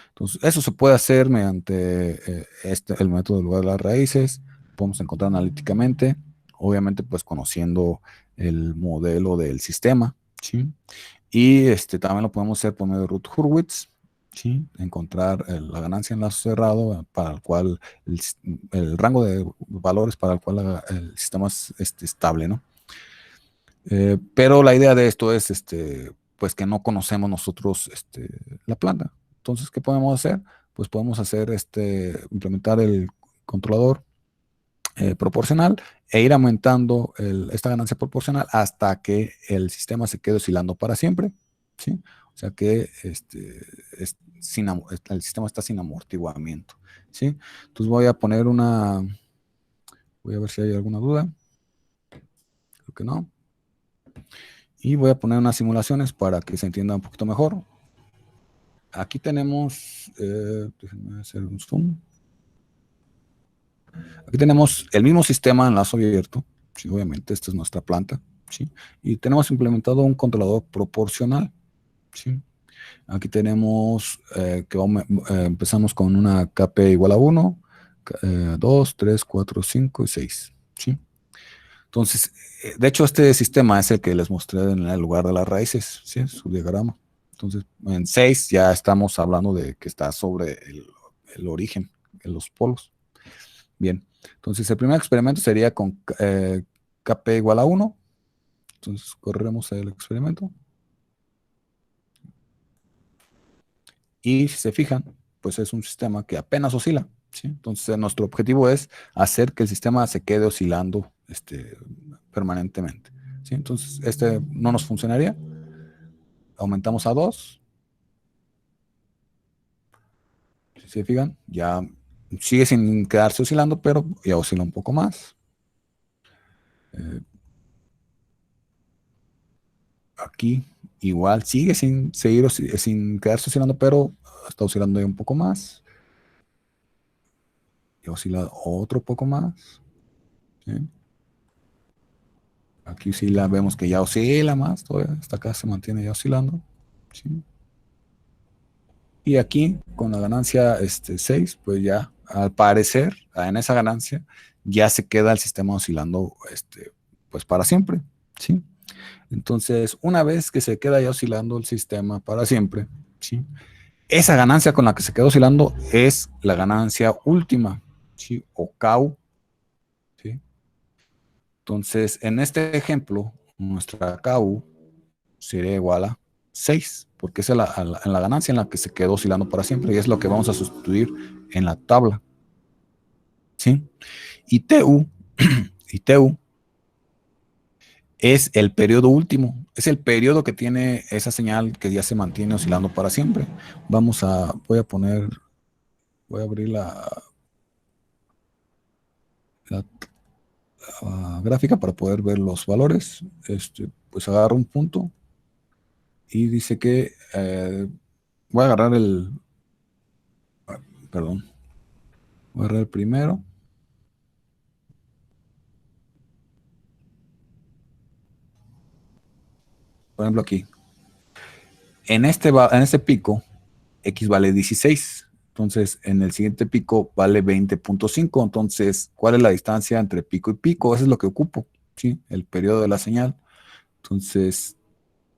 A: Entonces, eso se puede hacer mediante el método de lugar de las raíces, podemos encontrar analíticamente, obviamente pues conociendo el modelo del sistema, ¿sí? Y también lo podemos hacer por medio de Routh-Hurwitz, ¿sí? Encontrar la ganancia en lazo cerrado para el cual el rango de valores para el cual el sistema es estable, ¿no? Pero la idea de esto es pues que no conocemos nosotros la planta. Entonces, ¿qué podemos hacer? Pues podemos hacer implementar el controlador proporcional e ir aumentando esta ganancia proporcional hasta que el sistema se quede oscilando para siempre, ¿sí? O sea que el sistema está sin amortiguamiento, ¿sí? Entonces voy a poner voy a ver si hay alguna duda, creo que no, y voy a poner unas simulaciones para que se entienda un poquito mejor. Aquí tenemos, déjenme hacer un zoom. Aquí tenemos el mismo sistema en lazo abierto, ¿sí? Obviamente esta es nuestra planta, ¿sí? Y tenemos implementado un controlador proporcional, ¿sí? Aquí tenemos que empezamos con una KP igual a 1, 2, 3, 4, 5 y 6, ¿sí? Entonces, de hecho este sistema es el que les mostré en el lugar de las raíces, ¿sí? Su diagrama. Entonces, en 6 ya estamos hablando de que está sobre el origen, en los polos. Bien, entonces el primer experimento sería con KP igual a 1. Entonces corremos el experimento. Y si se fijan, pues es un sistema que apenas oscila, ¿sí? Entonces nuestro objetivo es hacer que el sistema se quede oscilando permanentemente, ¿sí? Entonces no nos funcionaría. Aumentamos a 2. Si se fijan, ya sigue sin quedarse oscilando, pero ya oscila un poco más. Aquí igual sigue sin seguir sin quedarse oscilando, pero está oscilando ya un poco más. Y oscila otro poco más, ¿sí? Aquí sí la vemos que ya oscila más, todavía hasta acá se mantiene ya oscilando, ¿sí? Y aquí con la ganancia 6, pues ya al parecer en esa ganancia ya se queda el sistema oscilando pues para siempre, ¿sí? Entonces, una vez que se queda ya oscilando el sistema para siempre, ¿sí? Esa ganancia con la que se quedó oscilando es la ganancia última, ¿sí? O CAU, ¿sí? Entonces, en este ejemplo, nuestra KU sería igual a 6, porque es en la ganancia en la que se quedó oscilando para siempre y es lo que vamos a sustituir en la tabla, ¿sí? Y TU, y TU es el periodo último, es el periodo que tiene esa señal que ya se mantiene oscilando para siempre. Voy a abrir la gráfica para poder ver los valores. Pues agarro un punto y dice que voy a agarrar perdón, voy a agarrar el primero. Por ejemplo aquí, en este pico, X vale 16. Entonces, en el siguiente pico vale 20.5. Entonces, ¿cuál es la distancia entre pico y pico? Eso es lo que ocupo, ¿sí? El periodo de la señal. Entonces,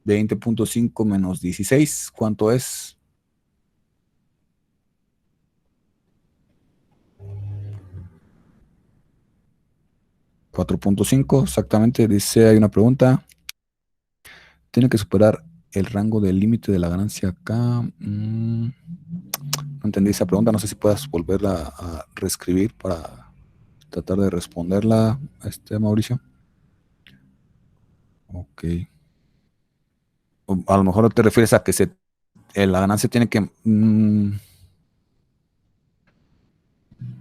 A: 20.5 menos 16, ¿cuánto es? 4.5, exactamente. Dice, hay una pregunta. Tiene que superar el rango del límite de la ganancia acá. No entendí esa pregunta. No sé si puedas volverla a reescribir para tratar de responderla, Mauricio. Ok. A lo mejor te refieres a que la ganancia tiene que...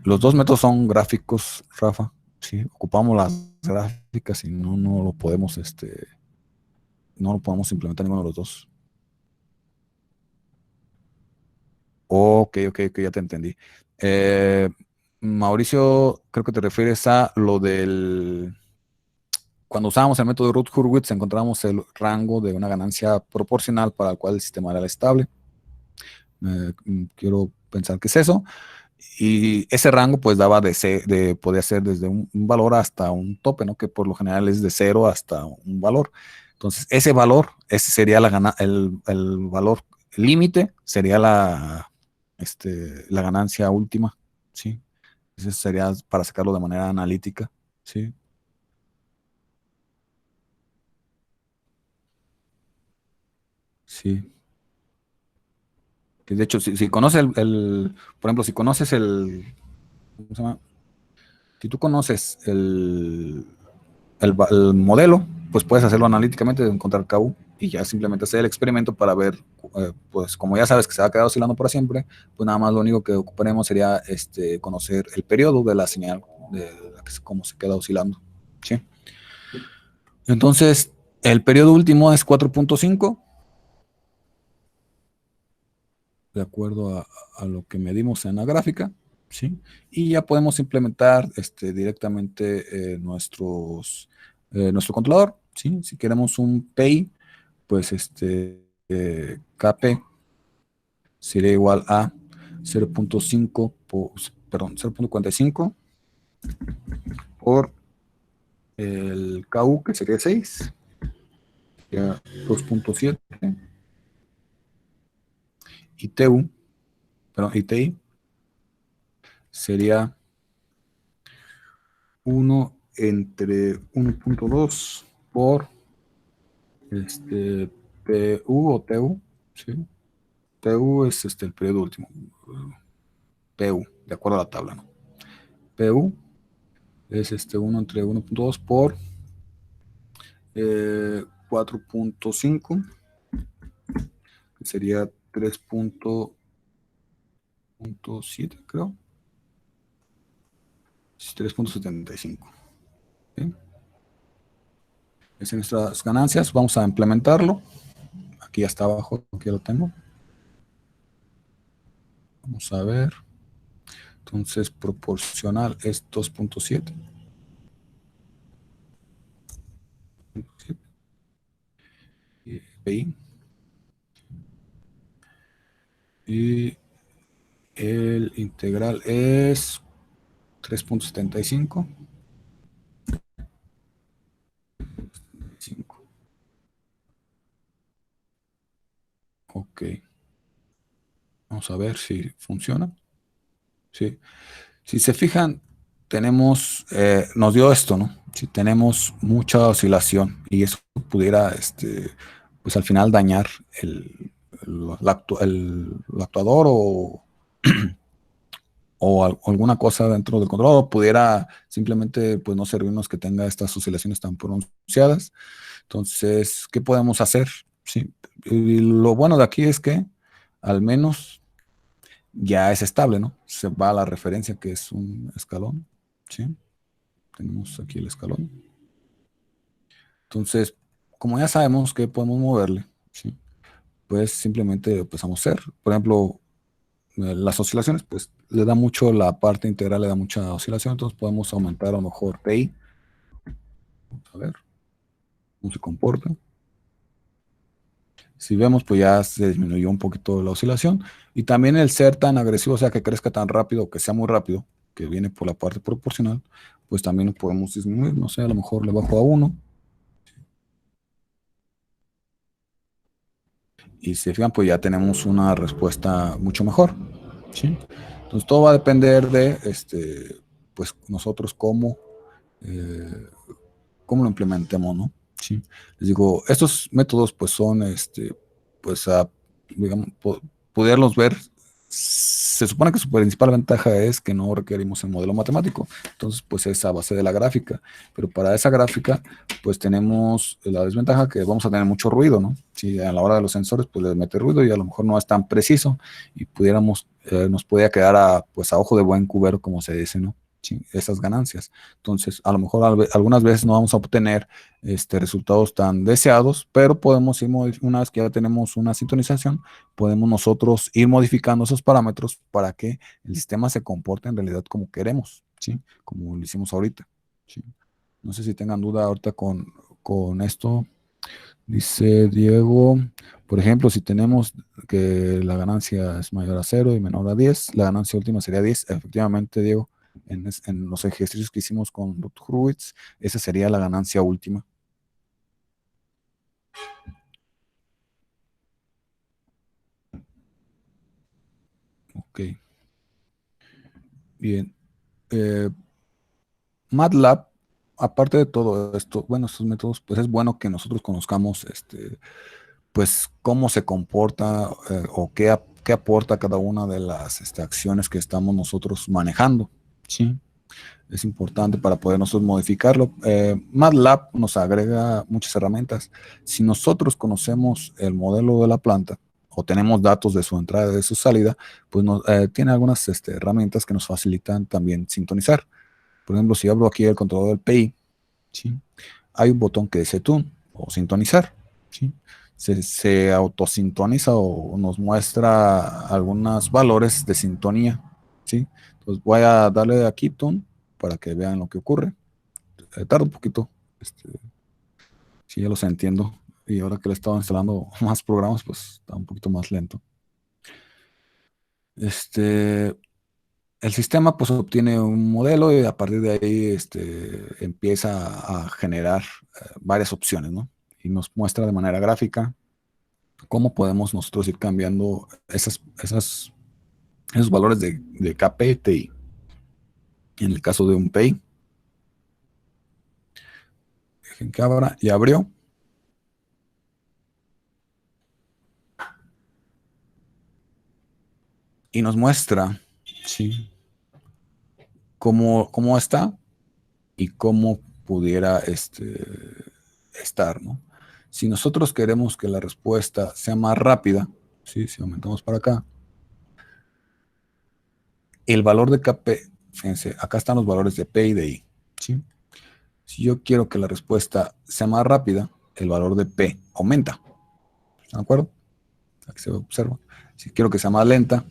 A: los dos métodos son gráficos, Rafa. Sí, ocupamos las gráficas y no lo podemos, no lo podemos implementar ninguno de los dos. Ok, ok, ok, ya te entendí. Mauricio, creo que te refieres a lo del... Cuando usábamos el método de Ruth-Hurwitz, encontramos el rango de una ganancia proporcional para el cual el sistema era estable. Quiero pensar que es eso. Y ese rango pues daba podía ser desde un valor hasta un tope, ¿no? Que por lo general es de 0 hasta un valor. Entonces, ese valor, ese sería el valor límite, sería la ganancia última, ¿sí? Ese sería para sacarlo de manera analítica, ¿sí? Sí. Que de hecho, si conoces por ejemplo, si conoces ¿cómo se llama? Si tú conoces el modelo, pues puedes hacerlo analíticamente, de encontrar KU y ya simplemente hacer el experimento para ver, pues como ya sabes que se va a quedar oscilando para siempre, pues nada más lo único que ocuparemos sería conocer el periodo de la señal, de cómo se queda oscilando. ¿Sí? Entonces, el periodo último es 4.5, de acuerdo a lo que medimos en la gráfica. ¿Sí? Y ya podemos implementar directamente nuestro controlador. ¿Sí? Si queremos un PI, pues KP sería igual a 0.5 perdón, 0.45 por el KU, que sería 6, sería 2.7, y TU, perdón, y TI sería 1 entre 1.2 por PU o TU, ¿sí? TU es el periodo último, PU, de acuerdo a la tabla, ¿no? PU es 1 entre 1.2 por 4.5, que sería 3.7, creo. 3.75. ¿Sí? Es en nuestras ganancias. Vamos a implementarlo. Aquí ya está abajo, aquí lo tengo. Vamos a ver. Entonces, proporcional es 2.7. Y PI. Y el integral es 3.75. 5. Ok. Vamos a ver si funciona. Sí. Si se fijan, nos dio esto, ¿no? Si tenemos mucha oscilación y eso pudiera, pues al final dañar el actuador o alguna cosa dentro del controlador, pudiera simplemente, pues no servirnos que tenga estas oscilaciones tan pronunciadas. Entonces, ¿qué podemos hacer? Sí. Y lo bueno de aquí es que al menos ya es estable, ¿no? Se va a la referencia que es un escalón, ¿sí? Tenemos aquí el escalón. Entonces, como ya sabemos que podemos moverle, ¿sí? Pues simplemente empezamos a hacer. Por ejemplo, las oscilaciones, pues le da mucho, la parte integral le da mucha oscilación, entonces podemos aumentar a lo mejor PI. Vamos a ver cómo se comporta. Si vemos, pues ya se disminuyó un poquito la oscilación. Y también el ser tan agresivo, o sea, que crezca tan rápido, que sea muy rápido, que viene por la parte proporcional, pues también lo podemos disminuir. No sé, a lo mejor le bajo a 1. Y si se fijan, pues ya tenemos una respuesta mucho mejor, ¿sí? Entonces todo va a depender de, pues nosotros eh, cómo lo implementemos, ¿no? Sí. Les digo, estos métodos pues son, pues digamos, poderlos ver. Se supone que su principal ventaja es que no requerimos el modelo matemático, entonces pues es a base de la gráfica, pero para esa gráfica pues tenemos la desventaja que vamos a tener mucho ruido, ¿no? Si a la hora de los sensores pues les mete ruido y a lo mejor no es tan preciso y nos podría quedar pues a ojo de buen cubero, como se dice, ¿no? Sí, esas ganancias. Entonces, a lo mejor algunas veces no vamos a obtener resultados tan deseados, pero podemos ir, una vez que ya tenemos una sintonización, podemos nosotros ir modificando esos parámetros para que el sistema se comporte en realidad como queremos, ¿sí? Como lo hicimos ahorita, ¿sí? No sé si tengan duda ahorita con esto. Dice Diego, por ejemplo, si tenemos que la ganancia es mayor a 0 y menor a 10, la ganancia última sería 10. Efectivamente, Diego, en los ejercicios que hicimos con Hurwitz, esa sería la ganancia última. Ok, bien. Eh, MATLAB, aparte de todo esto, bueno, estos métodos, pues es bueno que nosotros conozcamos, pues cómo se comporta o qué aporta cada una de las acciones que estamos nosotros manejando, ¿sí? Es importante para poder nosotros modificarlo. MATLAB nos agrega muchas herramientas. Si nosotros conocemos el modelo de la planta o tenemos datos de su entrada y de su salida, pues tiene algunas herramientas que nos facilitan también sintonizar. Por ejemplo, si abro aquí el controlador del PI, ¿sí? Hay un botón que dice Tune o sintonizar, ¿sí? Se autosintoniza o nos muestra algunos valores de sintonía, ¿sí? Entonces voy a darle aquí Tune para que vean lo que ocurre. Tarda un poquito, si ya los entiendo. Y ahora que le he estado instalando más programas, pues está un poquito más lento. El sistema pues obtiene un modelo y a partir de ahí empieza a generar varias opciones, ¿no? Y nos muestra de manera gráfica cómo podemos nosotros ir cambiando esos valores de KP y TI. En el caso de un PI, dejen que abra, ya abrió y nos muestra, ¿sí? Cómo está y cómo pudiera estar, ¿no? Si nosotros queremos que la respuesta sea más rápida, ¿sí? Si aumentamos para acá, el valor de KP, fíjense, acá están los valores de P y de I, ¿sí? Si yo quiero que la respuesta sea más rápida, el valor de P aumenta, ¿están de acuerdo? Aquí se observa. Si quiero que sea más lenta,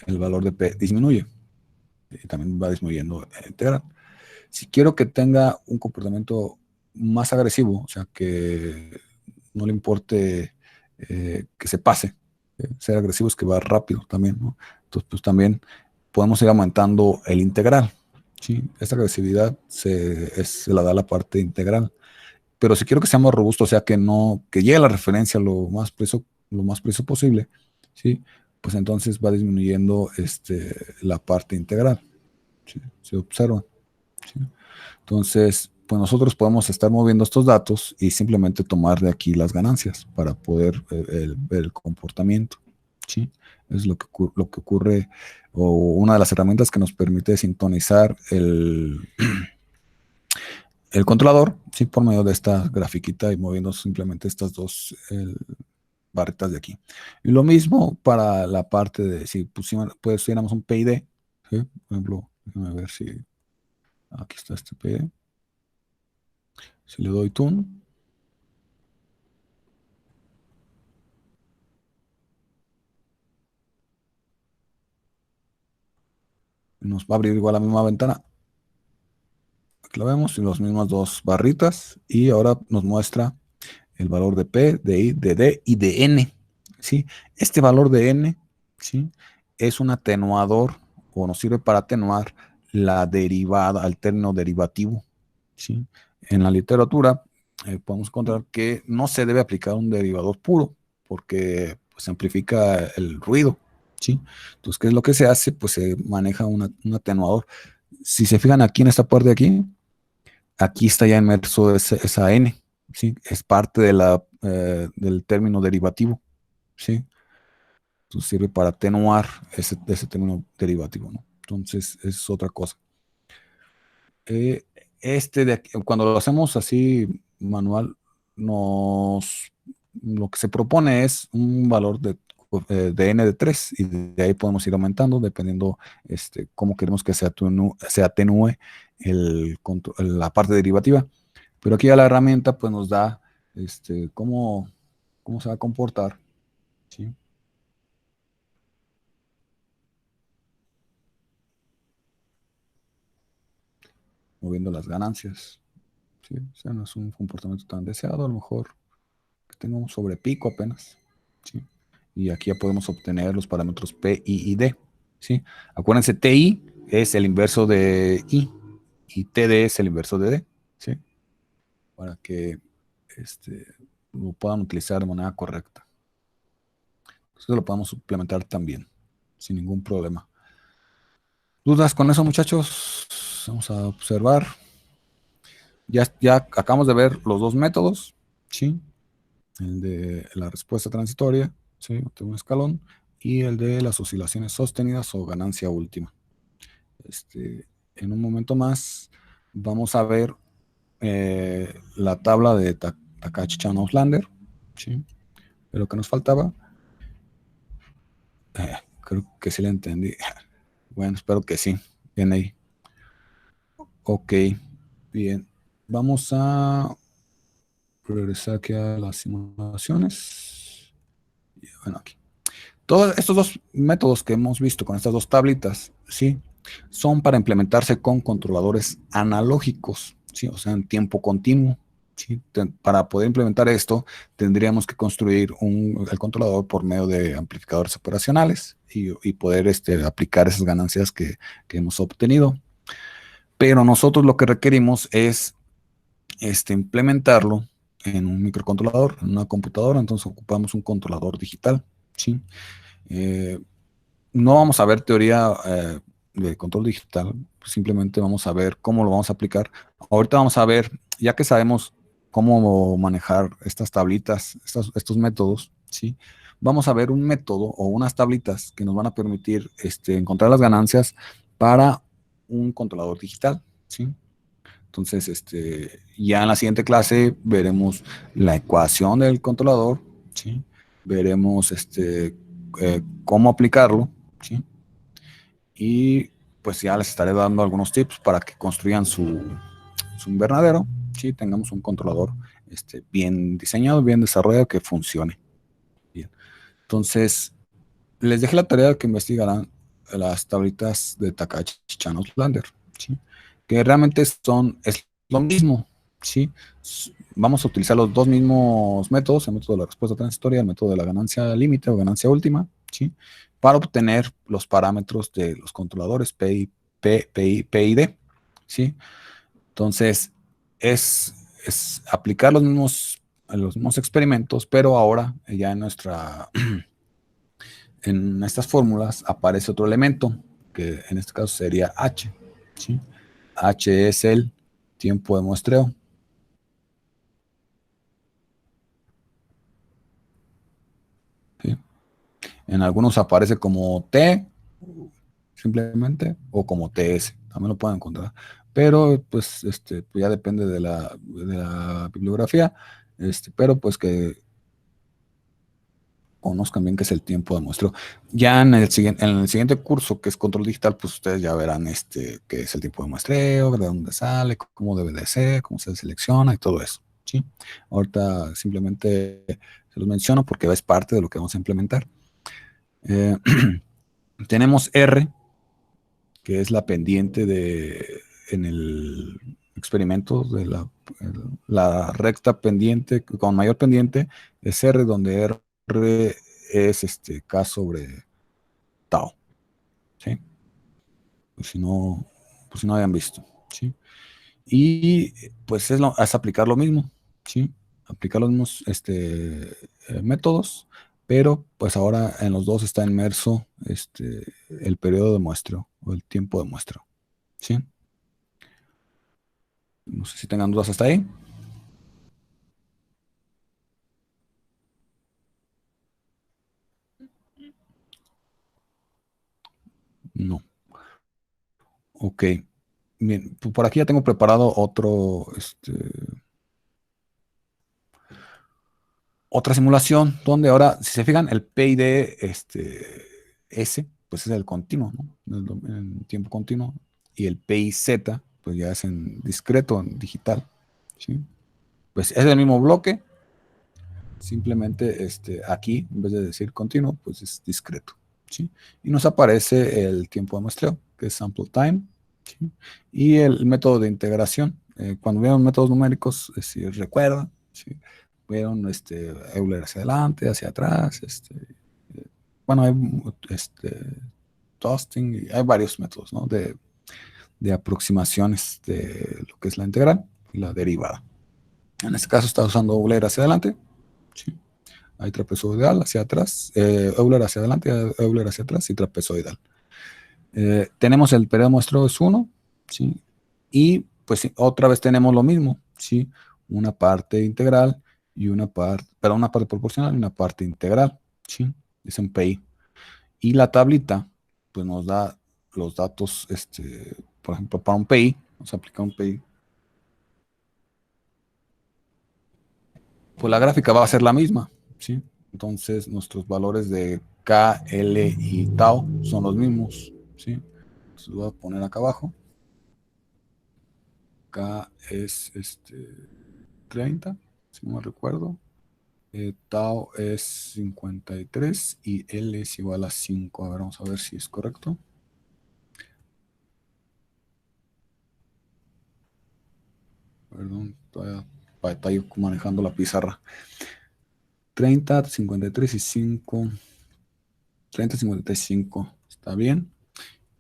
A: el valor de P disminuye y también va disminuyendo integral. Si quiero que tenga un comportamiento más agresivo, o sea, que no le importe que se pase, ser agresivo es que va rápido también, ¿no? Entonces, pues también podemos ir aumentando el integral, ¿sí? Esta agresividad se la da la parte integral. Pero si quiero que sea más robusto, o sea, que llegue a la referencia lo más preciso posible, ¿sí? Pues entonces va disminuyendo la parte integral, ¿sí? Se observa, ¿sí? Entonces, pues nosotros podemos estar moviendo estos datos y simplemente tomar de aquí las ganancias para poder ver el comportamiento, ¿sí? Es lo que ocurre, o una de las herramientas que nos permite sintonizar el controlador, ¿sí? Por medio de esta grafiquita y moviendo simplemente estas dos barritas de aquí. Y lo mismo para la parte de si pusiéramos un PID, ¿sí? Por ejemplo, déjame ver si aquí está este PID. Si le doy tune, nos va a abrir igual la misma ventana. Aquí lo vemos, y las mismas dos barritas. Y ahora nos muestra el valor de P, de I, de D y de N. ¿Sí? Este valor de N, ¿sí? Es un atenuador o nos sirve para atenuar la derivada, el término derivativo, ¿sí? En la literatura podemos encontrar que no se debe aplicar un derivador puro, porque pues, amplifica el ruido, ¿sí? Entonces, ¿qué es lo que se hace? Pues se maneja un atenuador. Si se fijan aquí en esta parte de aquí, aquí está ya inmerso esa N, ¿sí? Es parte de del término derivativo, ¿sí? Entonces sirve para atenuar ese término derivativo, ¿no? Entonces es otra cosa. Eh, de aquí, cuando lo hacemos así manual, lo que se propone es un valor de n de 3 y de ahí podemos ir aumentando dependiendo cómo queremos que se atenúe la parte derivativa. Pero aquí ya la herramienta pues nos da cómo se va a comportar, ¿sí? Moviendo las ganancias, ¿sí? O sea, no es un comportamiento tan deseado, a lo mejor que tenga un sobrepico apenas, ¿sí? Y aquí ya podemos obtener los parámetros P, I y D, ¿sí? Acuérdense, TI es el inverso de I y TD es el inverso de D, ¿sí? Para que lo puedan utilizar de manera correcta. Entonces lo podemos suplementar también, sin ningún problema. ¿Dudas con eso, muchachos? Vamos a observar. Ya acabamos de ver los dos métodos, ¿sí? El de la respuesta transitoria, ¿sí? De un escalón, y el de las oscilaciones sostenidas o ganancia última. En un momento más vamos a ver la tabla de Takahashi-Chan-Auslander, ¿sí? Pero que nos faltaba, creo que sí le entendí. Bueno, espero que sí. Bien ahí. Ok, bien. Vamos a regresar aquí a las simulaciones. Y bueno, aquí. Todos estos dos métodos que hemos visto con estas dos tablitas, ¿sí? Son para implementarse con controladores analógicos, ¿sí? O sea, en tiempo continuo, ¿sí? Para poder implementar esto, tendríamos que construir el controlador por medio de amplificadores operacionales y poder aplicar esas ganancias que hemos obtenido. Pero nosotros lo que requerimos es implementarlo en un microcontrolador, en una computadora, entonces ocupamos un controlador digital, ¿sí? Eh, no vamos a ver teoría de control digital, simplemente vamos a ver cómo lo vamos a aplicar. Ahorita vamos a ver, ya que sabemos cómo manejar estas tablitas, estos métodos, ¿sí? Vamos a ver un método o unas tablitas que nos van a permitir encontrar las ganancias para un controlador digital, ¿sí? Entonces, ya en la siguiente clase veremos la ecuación del controlador, ¿sí? Veremos cómo aplicarlo, ¿sí? Y pues ya les estaré dando algunos tips para que construyan su invernadero, ¿sí? Tengamos un controlador bien diseñado, bien desarrollado, que funcione bien. Entonces, les dejé la tarea de que investigaran las tablitas de Takahashi-Chan Auslander, ¿sí? Que realmente es lo mismo, ¿sí? Vamos a utilizar los dos mismos métodos, el método de la respuesta transitoria, el método de la ganancia límite o ganancia última, ¿sí? Para obtener los parámetros de los controladores P y D, ¿sí? Entonces, es aplicar los mismos experimentos, pero ahora ya en estas fórmulas aparece otro elemento, que en este caso sería H, ¿sí? H es el tiempo de muestreo. ¿Sí? En algunos aparece como T, simplemente, o como TS, también lo pueden encontrar. Pero pues, pues ya depende de la bibliografía, pero pues que conozcan bien qué es el tiempo de muestreo. Ya en el siguiente curso, que es control digital, pues ustedes ya verán qué es el tiempo de muestreo, de dónde sale, cómo debe de ser, cómo se selecciona y todo eso, ¿sí? Ahorita simplemente se los menciono porque es parte de lo que vamos a implementar. Eh, tenemos R, que es la pendiente en el experimento de la recta pendiente, con mayor pendiente, es R, donde R es K sobre Tau, ¿sí? Pues si no habían visto, ¿sí? Y pues es aplicar lo mismo, ¿sí? Aplicar los mismos métodos, pero pues ahora en los dos está inmerso el periodo de muestreo o el tiempo de muestreo. ¿Sí? No sé si tengan dudas hasta ahí. No. Ok. Bien, por aquí ya tengo preparado otra simulación donde ahora, si se fijan, el PID S, pues es el continuo, ¿no? En tiempo continuo. Y el PIZ, pues ya es en discreto, en digital. ¿Sí? Pues es el mismo bloque, simplemente aquí, en vez de decir continuo, pues es discreto. ¿Sí? Y nos aparece el tiempo de muestreo, que es sample time. ¿Sí? Y el método de integración. Cuando vieron métodos numéricos, si recuerdan, ¿sí? Vieron Euler hacia adelante, hacia atrás, bueno, hay Tosting, y hay varios métodos, ¿no? de aproximaciones de lo que es la integral y la derivada. En este caso está usando Euler hacia adelante, ¿sí? Hay trapezoidal hacia atrás, Euler hacia adelante, Euler hacia atrás y trapezoidal. Tenemos el periodo de muestreo es 1, ¿sí? Y pues sí, otra vez tenemos lo mismo, ¿sí? Una parte integral y una parte, pero una parte proporcional y una parte integral, ¿sí? Es un PI. Y la tablita, pues nos da los datos, por ejemplo, para un PI, vamos a aplicar un PI, pues la gráfica va a ser la misma, ¿sí? Entonces nuestros valores de K, L y tau son los mismos, ¿sí? Entonces voy a poner acá abajo. K es 30, si no me recuerdo. Tau es 53 y L es igual a 5. A ver, vamos a ver si es correcto. Perdón, todavía batallo manejando la pizarra. 30, 53 y 5. 30, 55. Está bien.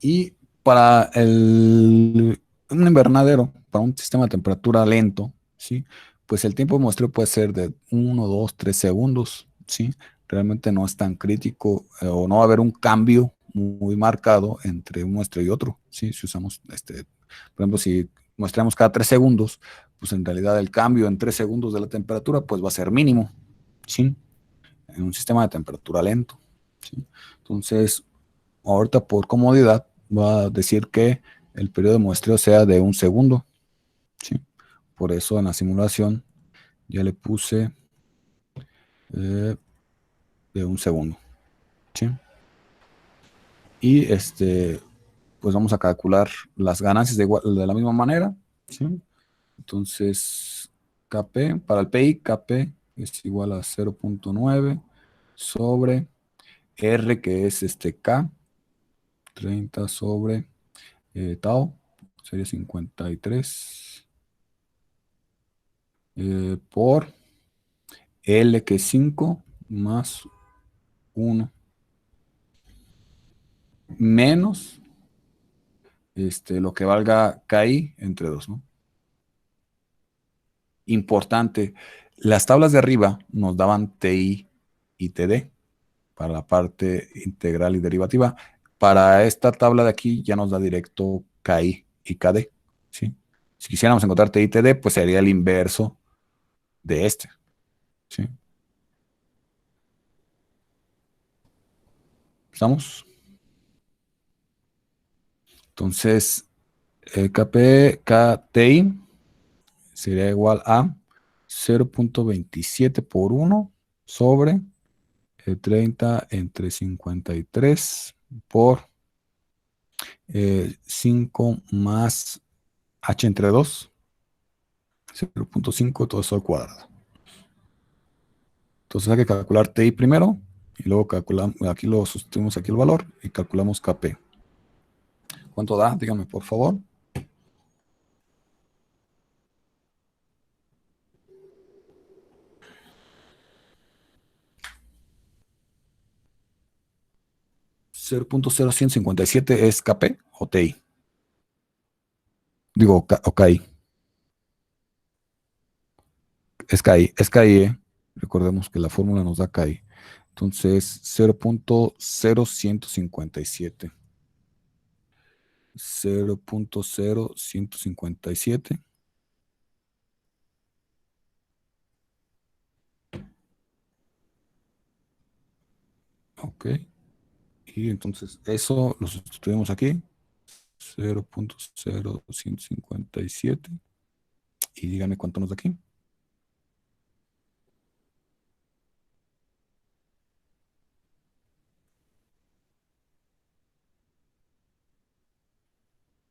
A: Y para un invernadero, para un sistema de temperatura lento, ¿sí? Pues el tiempo de muestreo puede ser de 1, 2, 3 segundos, ¿sí? Realmente no es tan crítico o no va a haber un cambio muy marcado entre un muestreo y otro, ¿sí? Si usamos, por ejemplo, si muestreamos cada 3 segundos, pues en realidad el cambio en 3 segundos de la temperatura pues va a ser mínimo, ¿sí? En un sistema de temperatura lento, ¿sí? Entonces, ahorita por comodidad va a decir que el periodo de muestreo sea de 1 segundo, ¿sí? Por eso en la simulación ya le puse de 1 segundo, ¿sí? Y pues vamos a calcular las ganancias de la misma manera, ¿sí? Entonces, Kp, para el PI, Kp es igual a 0.9 sobre R, que es K, 30 sobre tau, sería 53 por L, que es 5 más 1 menos lo que valga KI entre 2, ¿no? Importante, las tablas de arriba nos daban TI y TD para la parte integral y derivativa. Para esta tabla de aquí ya nos da directo KI y KD, ¿sí? Si quisiéramos encontrar TI y TD, pues sería el inverso de ¿sí? ¿Estamos? Entonces, KP, KTI sería igual a 0.27 por 1 sobre 30 entre 53 por 5 más h entre 2, 0.5 todo eso al cuadrado. Entonces hay que calcular TI primero y luego calculamos, aquí lo sustituimos aquí el valor y calculamos KP. ¿Cuánto da? Dígame por favor. 0.0157 es KP o TI. Digo, o KI. Es KI, ¿eh? Recordemos que la fórmula nos da KI. Entonces, 0.0157. 0.0157. Ok. Y entonces eso lo sustituimos aquí. 0.0157. Y díganme cuánto nos da aquí.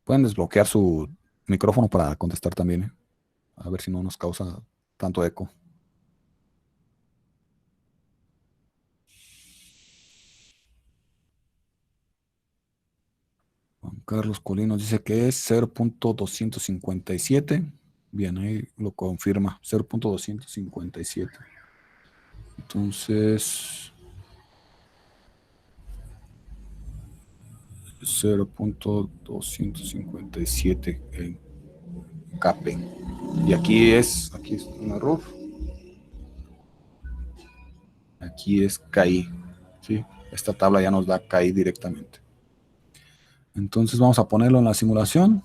A: Pueden desbloquear su micrófono para contestar también, ¿eh? A ver si no nos causa tanto eco. Juan Carlos Colinos dice que es 0.257. Bien, ahí lo confirma. 0.257. Entonces, 0.257 en CAPE. Y aquí es un error. Aquí es KI. ¿Sí? Esta tabla ya nos da KI directamente. Entonces vamos a ponerlo en la simulación.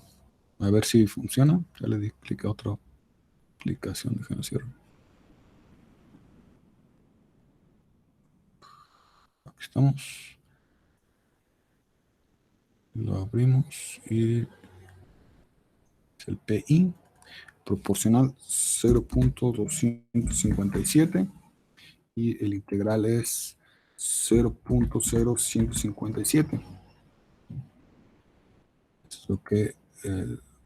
A: A ver si funciona. Ya le di clic a otra aplicación. Déjenme cierro. Aquí estamos. Lo abrimos y es el PI proporcional 0.257 y el integral es 0.0157. Es lo que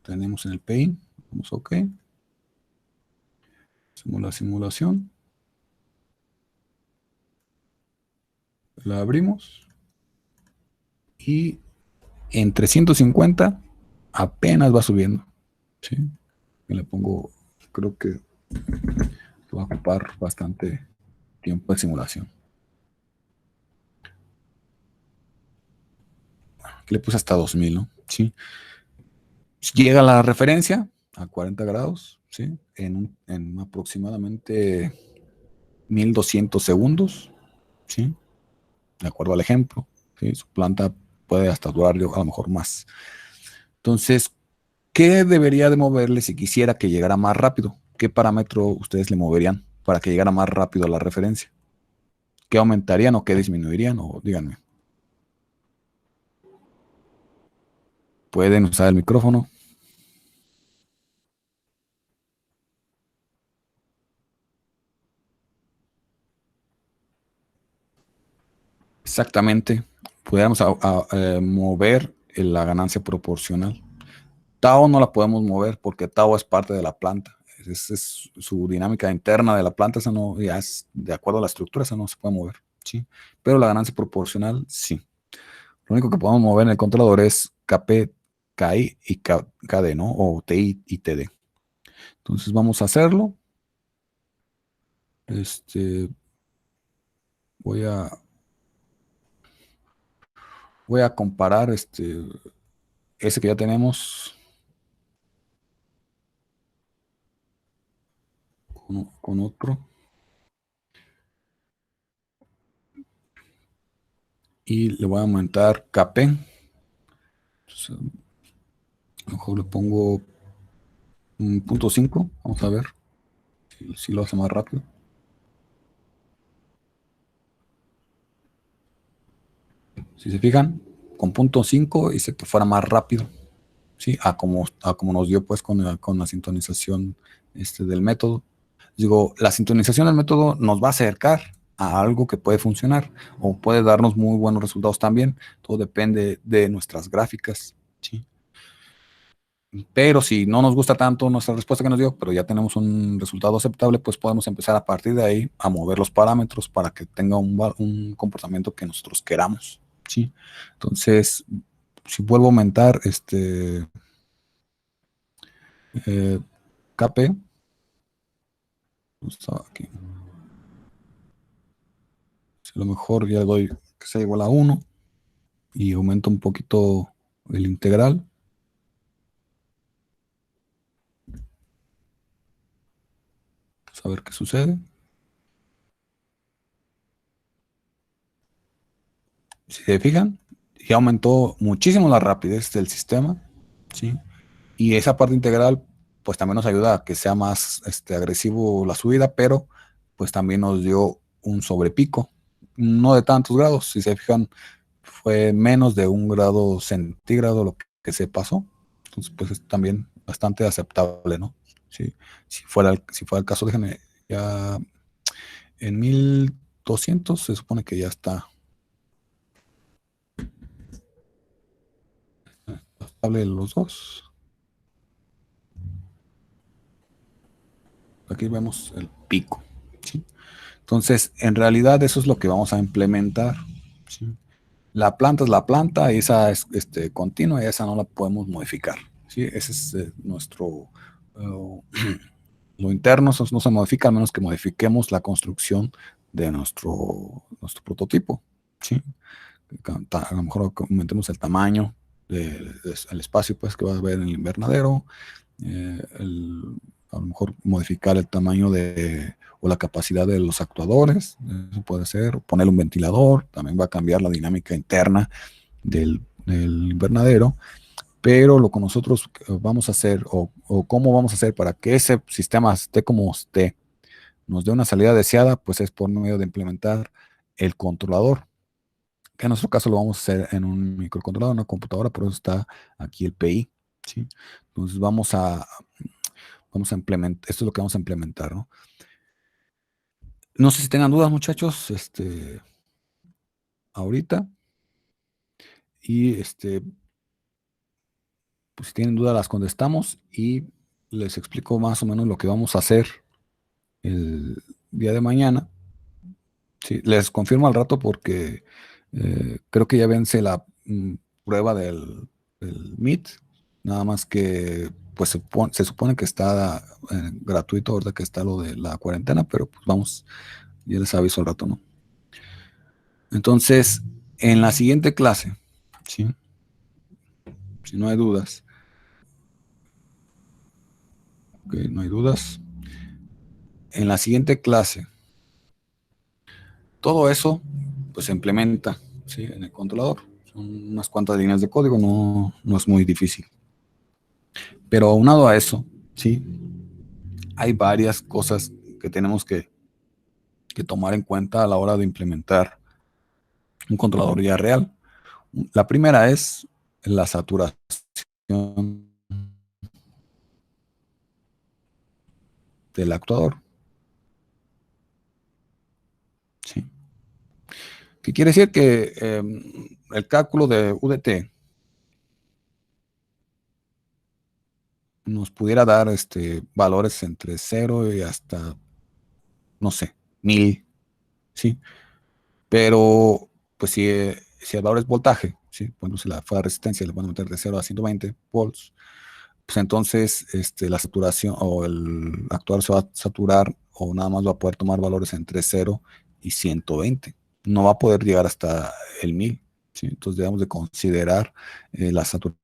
A: tenemos en el PI. Vamos a OK. Hacemos la simulación. La abrimos y en 350 apenas va subiendo. ¿Sí? Y le pongo, creo que va a ocupar bastante tiempo de simulación. Aquí le puse hasta 2000, ¿no? Sí. Llega la referencia a 40 grados, ¿sí? En aproximadamente 1200 segundos, ¿sí? De acuerdo al ejemplo, ¿sí? Su planta puede hasta durar a lo mejor más. Entonces, ¿qué debería de moverle si quisiera que llegara más rápido? ¿Qué parámetro ustedes le moverían para que llegara más rápido a la referencia? ¿Qué aumentarían o qué disminuirían? O díganme. Pueden usar el micrófono. Exactamente. Pudiéramos mover la ganancia proporcional. Tau no la podemos mover porque Tau es parte de la planta. Es su dinámica interna de la planta, esa no, ya es de acuerdo a la estructura, esa no se puede mover, ¿sí? Pero la ganancia proporcional, sí. Lo único que podemos mover en el controlador es KP, KI y KD, ¿no? O TI y TD. Entonces vamos a hacerlo. Voy a, voy a comparar ese que ya tenemos con otro. Y le voy a aumentar KP. Entonces, a lo mejor le pongo un 0.5. Vamos a ver si lo hace más rápido. Si se fijan, con 0.5 hice que fuera más rápido. ¿Sí? A como nos dio pues con la sintonización del método. Digo, la sintonización del método nos va a acercar a algo que puede funcionar o puede darnos muy buenos resultados también. Todo depende de nuestras gráficas. ¿Sí? Pero si no nos gusta tanto nuestra respuesta que nos dio, pero ya tenemos un resultado aceptable, pues podemos empezar a partir de ahí a mover los parámetros para que tenga un comportamiento que nosotros queramos. ¿Sí? Entonces, si vuelvo a aumentar KP, aquí. Si a lo mejor ya doy que sea igual a 1 y aumento un poquito el integral. Vamos a ver qué sucede. Si se fijan, ya aumentó muchísimo la rapidez del sistema, ¿sí? Y esa parte integral, pues también nos ayuda a que sea más agresivo la subida, pero pues también nos dio un sobrepico, no de tantos grados, si se fijan, fue menos de 1 grado centígrado lo que se pasó. Entonces, pues es también bastante aceptable, ¿no? Sí, si fuera el caso, déjenme ya en 1200 se supone que ya está estable los dos. Aquí vemos el pico, ¿sí? Entonces, en realidad eso es lo que vamos a implementar, ¿sí? La planta es la planta, esa es continua y esa no la podemos modificar, ¿sí? Ese es nuestro... Uh, lo interno no se modifica a menos que modifiquemos la construcción de nuestro prototipo, ¿sí? A lo mejor aumentemos el tamaño del espacio pues, que va a haber en el invernadero, a lo mejor modificar el tamaño o la capacidad de los actuadores, eso puede ser, poner un ventilador, también va a cambiar la dinámica interna del invernadero, pero lo que nosotros vamos a hacer o cómo vamos a hacer para que ese sistema esté como esté, nos dé una salida deseada, pues es por medio de implementar el controlador, que en nuestro caso lo vamos a hacer en un microcontrolador, una computadora, por eso está aquí el PI, ¿sí? Entonces vamos a implementar, esto es lo que vamos a implementar, ¿no? No sé si tengan dudas, muchachos, ahorita, y pues si tienen dudas las contestamos y les explico más o menos lo que vamos a hacer el día de mañana. Sí, les confirmo al rato porque creo que ya vence la prueba del Meet, nada más que pues se supone que está gratuito ahorita que está lo de la cuarentena, pero pues vamos, ya les aviso al rato, ¿no? Entonces, en la siguiente clase, ¿sí? Si no hay dudas, ok, no hay dudas. En la siguiente clase, todo eso pues se implementa, ¿sí? En el controlador. Son unas cuantas líneas de código, no es muy difícil. Pero aunado a eso, ¿sí? Hay varias cosas que tenemos que tomar en cuenta a la hora de implementar un controlador ya real. La primera es la saturación del actuador, ¿sí? ¿Qué quiere decir? Que el cálculo de UDT nos pudiera dar valores entre 0 y hasta, no sé, 1000, ¿sí? Pero, pues si el valor es voltaje, ¿sí? Por ejemplo, si fuera resistencia, le van a meter de 0 a 120 volts, pues entonces la saturación o el actuador se va a saturar o nada más va a poder tomar valores entre 0 y 120. No va a poder llegar hasta el 1000, ¿sí? Entonces debemos de considerar la saturación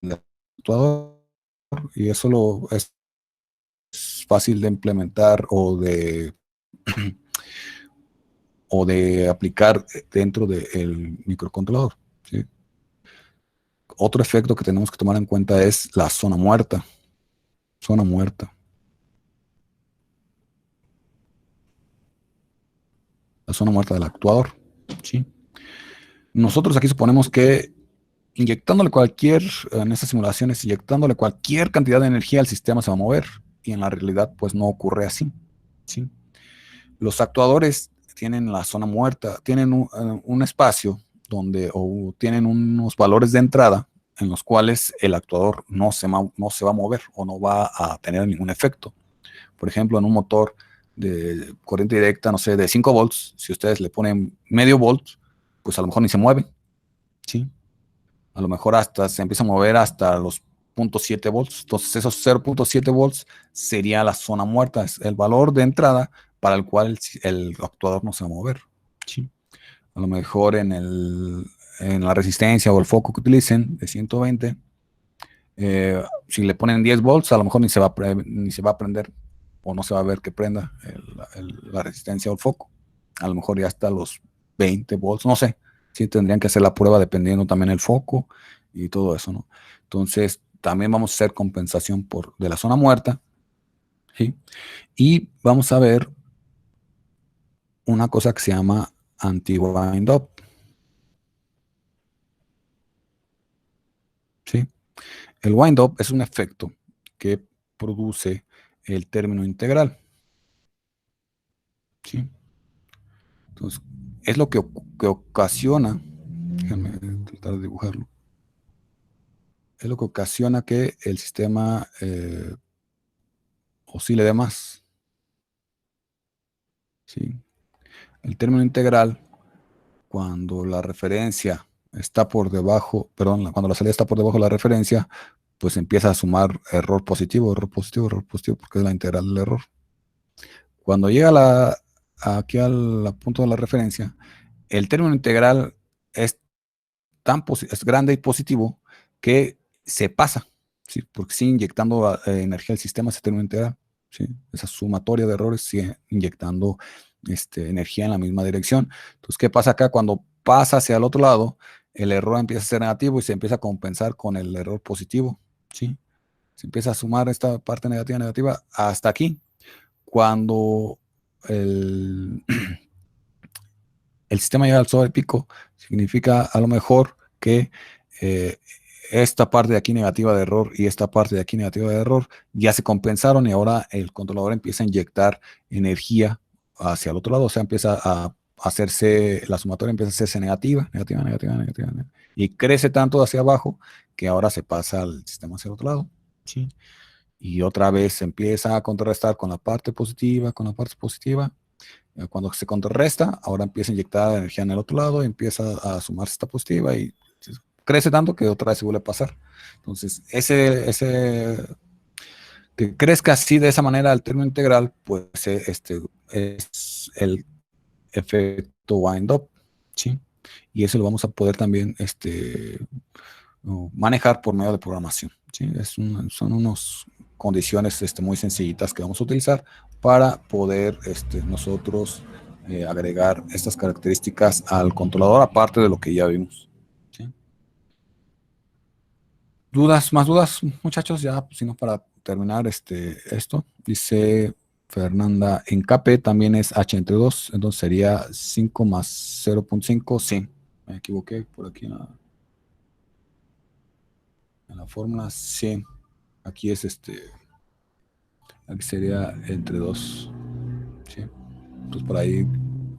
A: del actuador y eso es fácil de implementar o de aplicar dentro del microcontrolador, ¿sí? Otro efecto que tenemos que tomar en cuenta es la zona muerta. Zona muerta. La zona muerta del actuador, ¿sí? Nosotros aquí suponemos que en estas simulaciones, inyectándole cualquier cantidad de energía al sistema se va a mover y en la realidad pues no ocurre así, ¿sí? Los actuadores tienen la zona muerta, tienen un espacio o tienen unos valores de entrada en los cuales el actuador no se va a mover o no va a tener ningún efecto. Por ejemplo, en un motor de corriente directa, no sé, de 5 volts, si ustedes le ponen medio volt, pues a lo mejor ni se mueve, ¿sí? A lo mejor hasta se empieza a mover hasta los 0.7 volts. Entonces, esos 0.7 volts sería la zona muerta, es el valor de entrada para el cual el actuador no se va a mover, ¿sí? A lo mejor en la resistencia o el foco que utilicen de 120, si le ponen 10 volts, a lo mejor ni se va a prender o no se va a ver que prenda la resistencia o el foco. A lo mejor ya hasta los 20 volts, no sé. Sí, tendrían que hacer la prueba dependiendo también el foco y todo eso, ¿no? Entonces, también vamos a hacer compensación de la zona muerta, ¿sí? Y vamos a ver una cosa que se llama anti-wind-up, ¿sí? El wind-up es un efecto que produce el término integral, ¿sí? Entonces, es lo que ocasiona, déjenme tratar de dibujarlo, es lo que ocasiona que el sistema oscile de más, ¿sí? El término integral, cuando la referencia está por debajo, perdón, cuando la salida está por debajo de la referencia, pues empieza a sumar error positivo, error positivo, error positivo, porque es la integral del error. Cuando llega aquí al punto de la referencia, el término integral es es grande y positivo que se pasa, ¿sí? Porque sigue inyectando energía al sistema, ese término integral, ¿sí? Esa sumatoria de errores sigue inyectando energía en la misma dirección. Entonces, ¿qué pasa acá? Cuando pasa hacia el otro lado, el error empieza a ser negativo y se empieza a compensar con el error positivo, ¿sí? Se empieza a sumar esta parte negativa, negativa hasta aquí. Cuando el, el sistema llega al sobrepico, significa a lo mejor que eh, esta parte de aquí negativa de error y esta parte de aquí negativa de error ya se compensaron y ahora el controlador empieza a inyectar energía hacia el otro lado, o sea, empieza a hacerse, la sumatoria empieza a hacerse negativa, negativa, negativa, negativa, negativa, y crece tanto hacia abajo que ahora se pasa al sistema hacia el otro lado, ¿sí? Y otra vez se empieza a contrarrestar con la parte positiva, con la parte positiva. Cuando se contrarresta, ahora empieza a inyectar energía en el otro lado, empieza a sumarse esta positiva y crece tanto que otra vez se vuelve a pasar. Entonces, que crezca así de esa manera el término integral, pues es el efecto wind-up, ¿sí? Y eso lo vamos a poder también manejar por medio de programación, ¿sí? Son unas condiciones muy sencillitas que vamos a utilizar para poder nosotros agregar estas características al controlador, aparte de lo que ya vimos, ¿sí? ¿Dudas, más dudas, muchachos? Ya, pues, sino para terminar esto, dice Fernanda, en KP también es H entre 2, entonces sería 5 más 0.5, sí, me equivoqué por aquí en la fórmula, sí, aquí es aquí sería entre 2, sí, entonces por ahí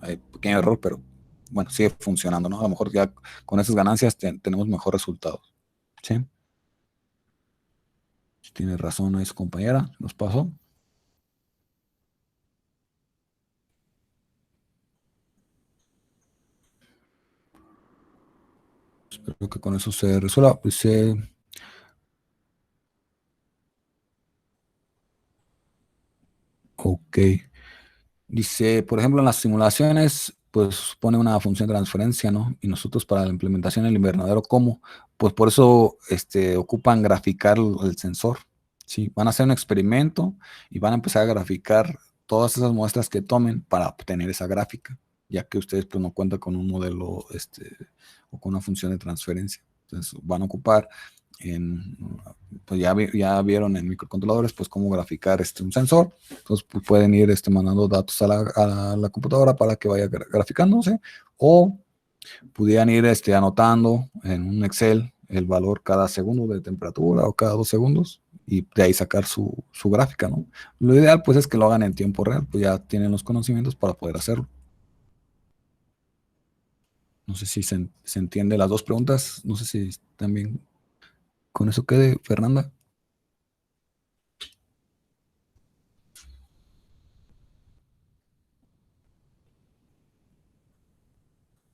A: hay pequeño error, pero bueno, sigue funcionando, ¿no? A lo mejor ya con esas ganancias tenemos mejor resultados, sí. Tiene razón ahí su compañera, nos pasó. Espero que con eso se resuelva. Dice, ok. Dice, por ejemplo, en las simulaciones, pues supone una función de transferencia, ¿no? Y nosotros para la implementación del invernadero, ¿cómo? Pues por eso ocupan graficar el sensor. Sí, van a hacer un experimento y van a empezar a graficar todas esas muestras que tomen para obtener esa gráfica, ya que ustedes pues no cuentan con un modelo o con una función de transferencia. Entonces van a ocupar pues ya vieron en microcontroladores pues cómo graficar un sensor. Entonces pues, pueden ir mandando datos a la computadora para que vaya graficándose, o pudieran ir anotando en un Excel el valor cada segundo de temperatura o cada 2 segundos y de ahí sacar su gráfica, ¿no? Lo ideal pues es que lo hagan en tiempo real, pues ya tienen los conocimientos para poder hacerlo. No sé si se entiende las dos preguntas, no sé si también con eso quede, Fernanda.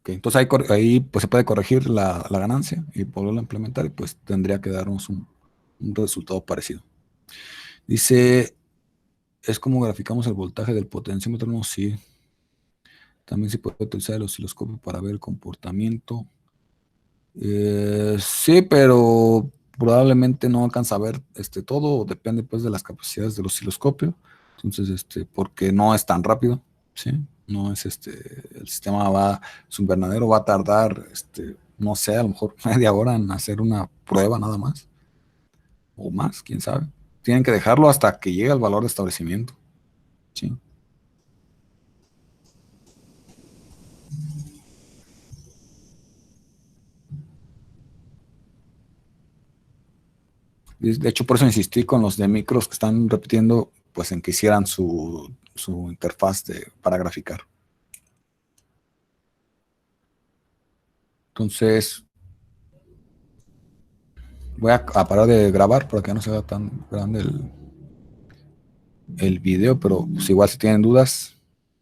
A: Okay, entonces ahí pues se puede corregir la ganancia y volverlo a implementar y pues tendría que darnos un resultado parecido. Dice, ¿es como graficamos el voltaje del potenciómetro? No, sí. También se puede utilizar el osciloscopio para ver el comportamiento. Sí, pero probablemente no alcanza a ver todo, depende pues de las capacidades del osciloscopio. Entonces, porque no es tan rápido, ¿sí? No es el sistema su invernadero va a tardar, no sé, a lo mejor media hora en hacer una prueba nada más, o más, quién sabe. Tienen que dejarlo hasta que llegue el valor de establecimiento. Sí. De hecho, por eso insistí con los de micros que están repitiendo, pues en que hicieran su interfaz para graficar. Entonces, voy a parar de grabar para que no se haga tan grande el video, pero pues igual si tienen dudas,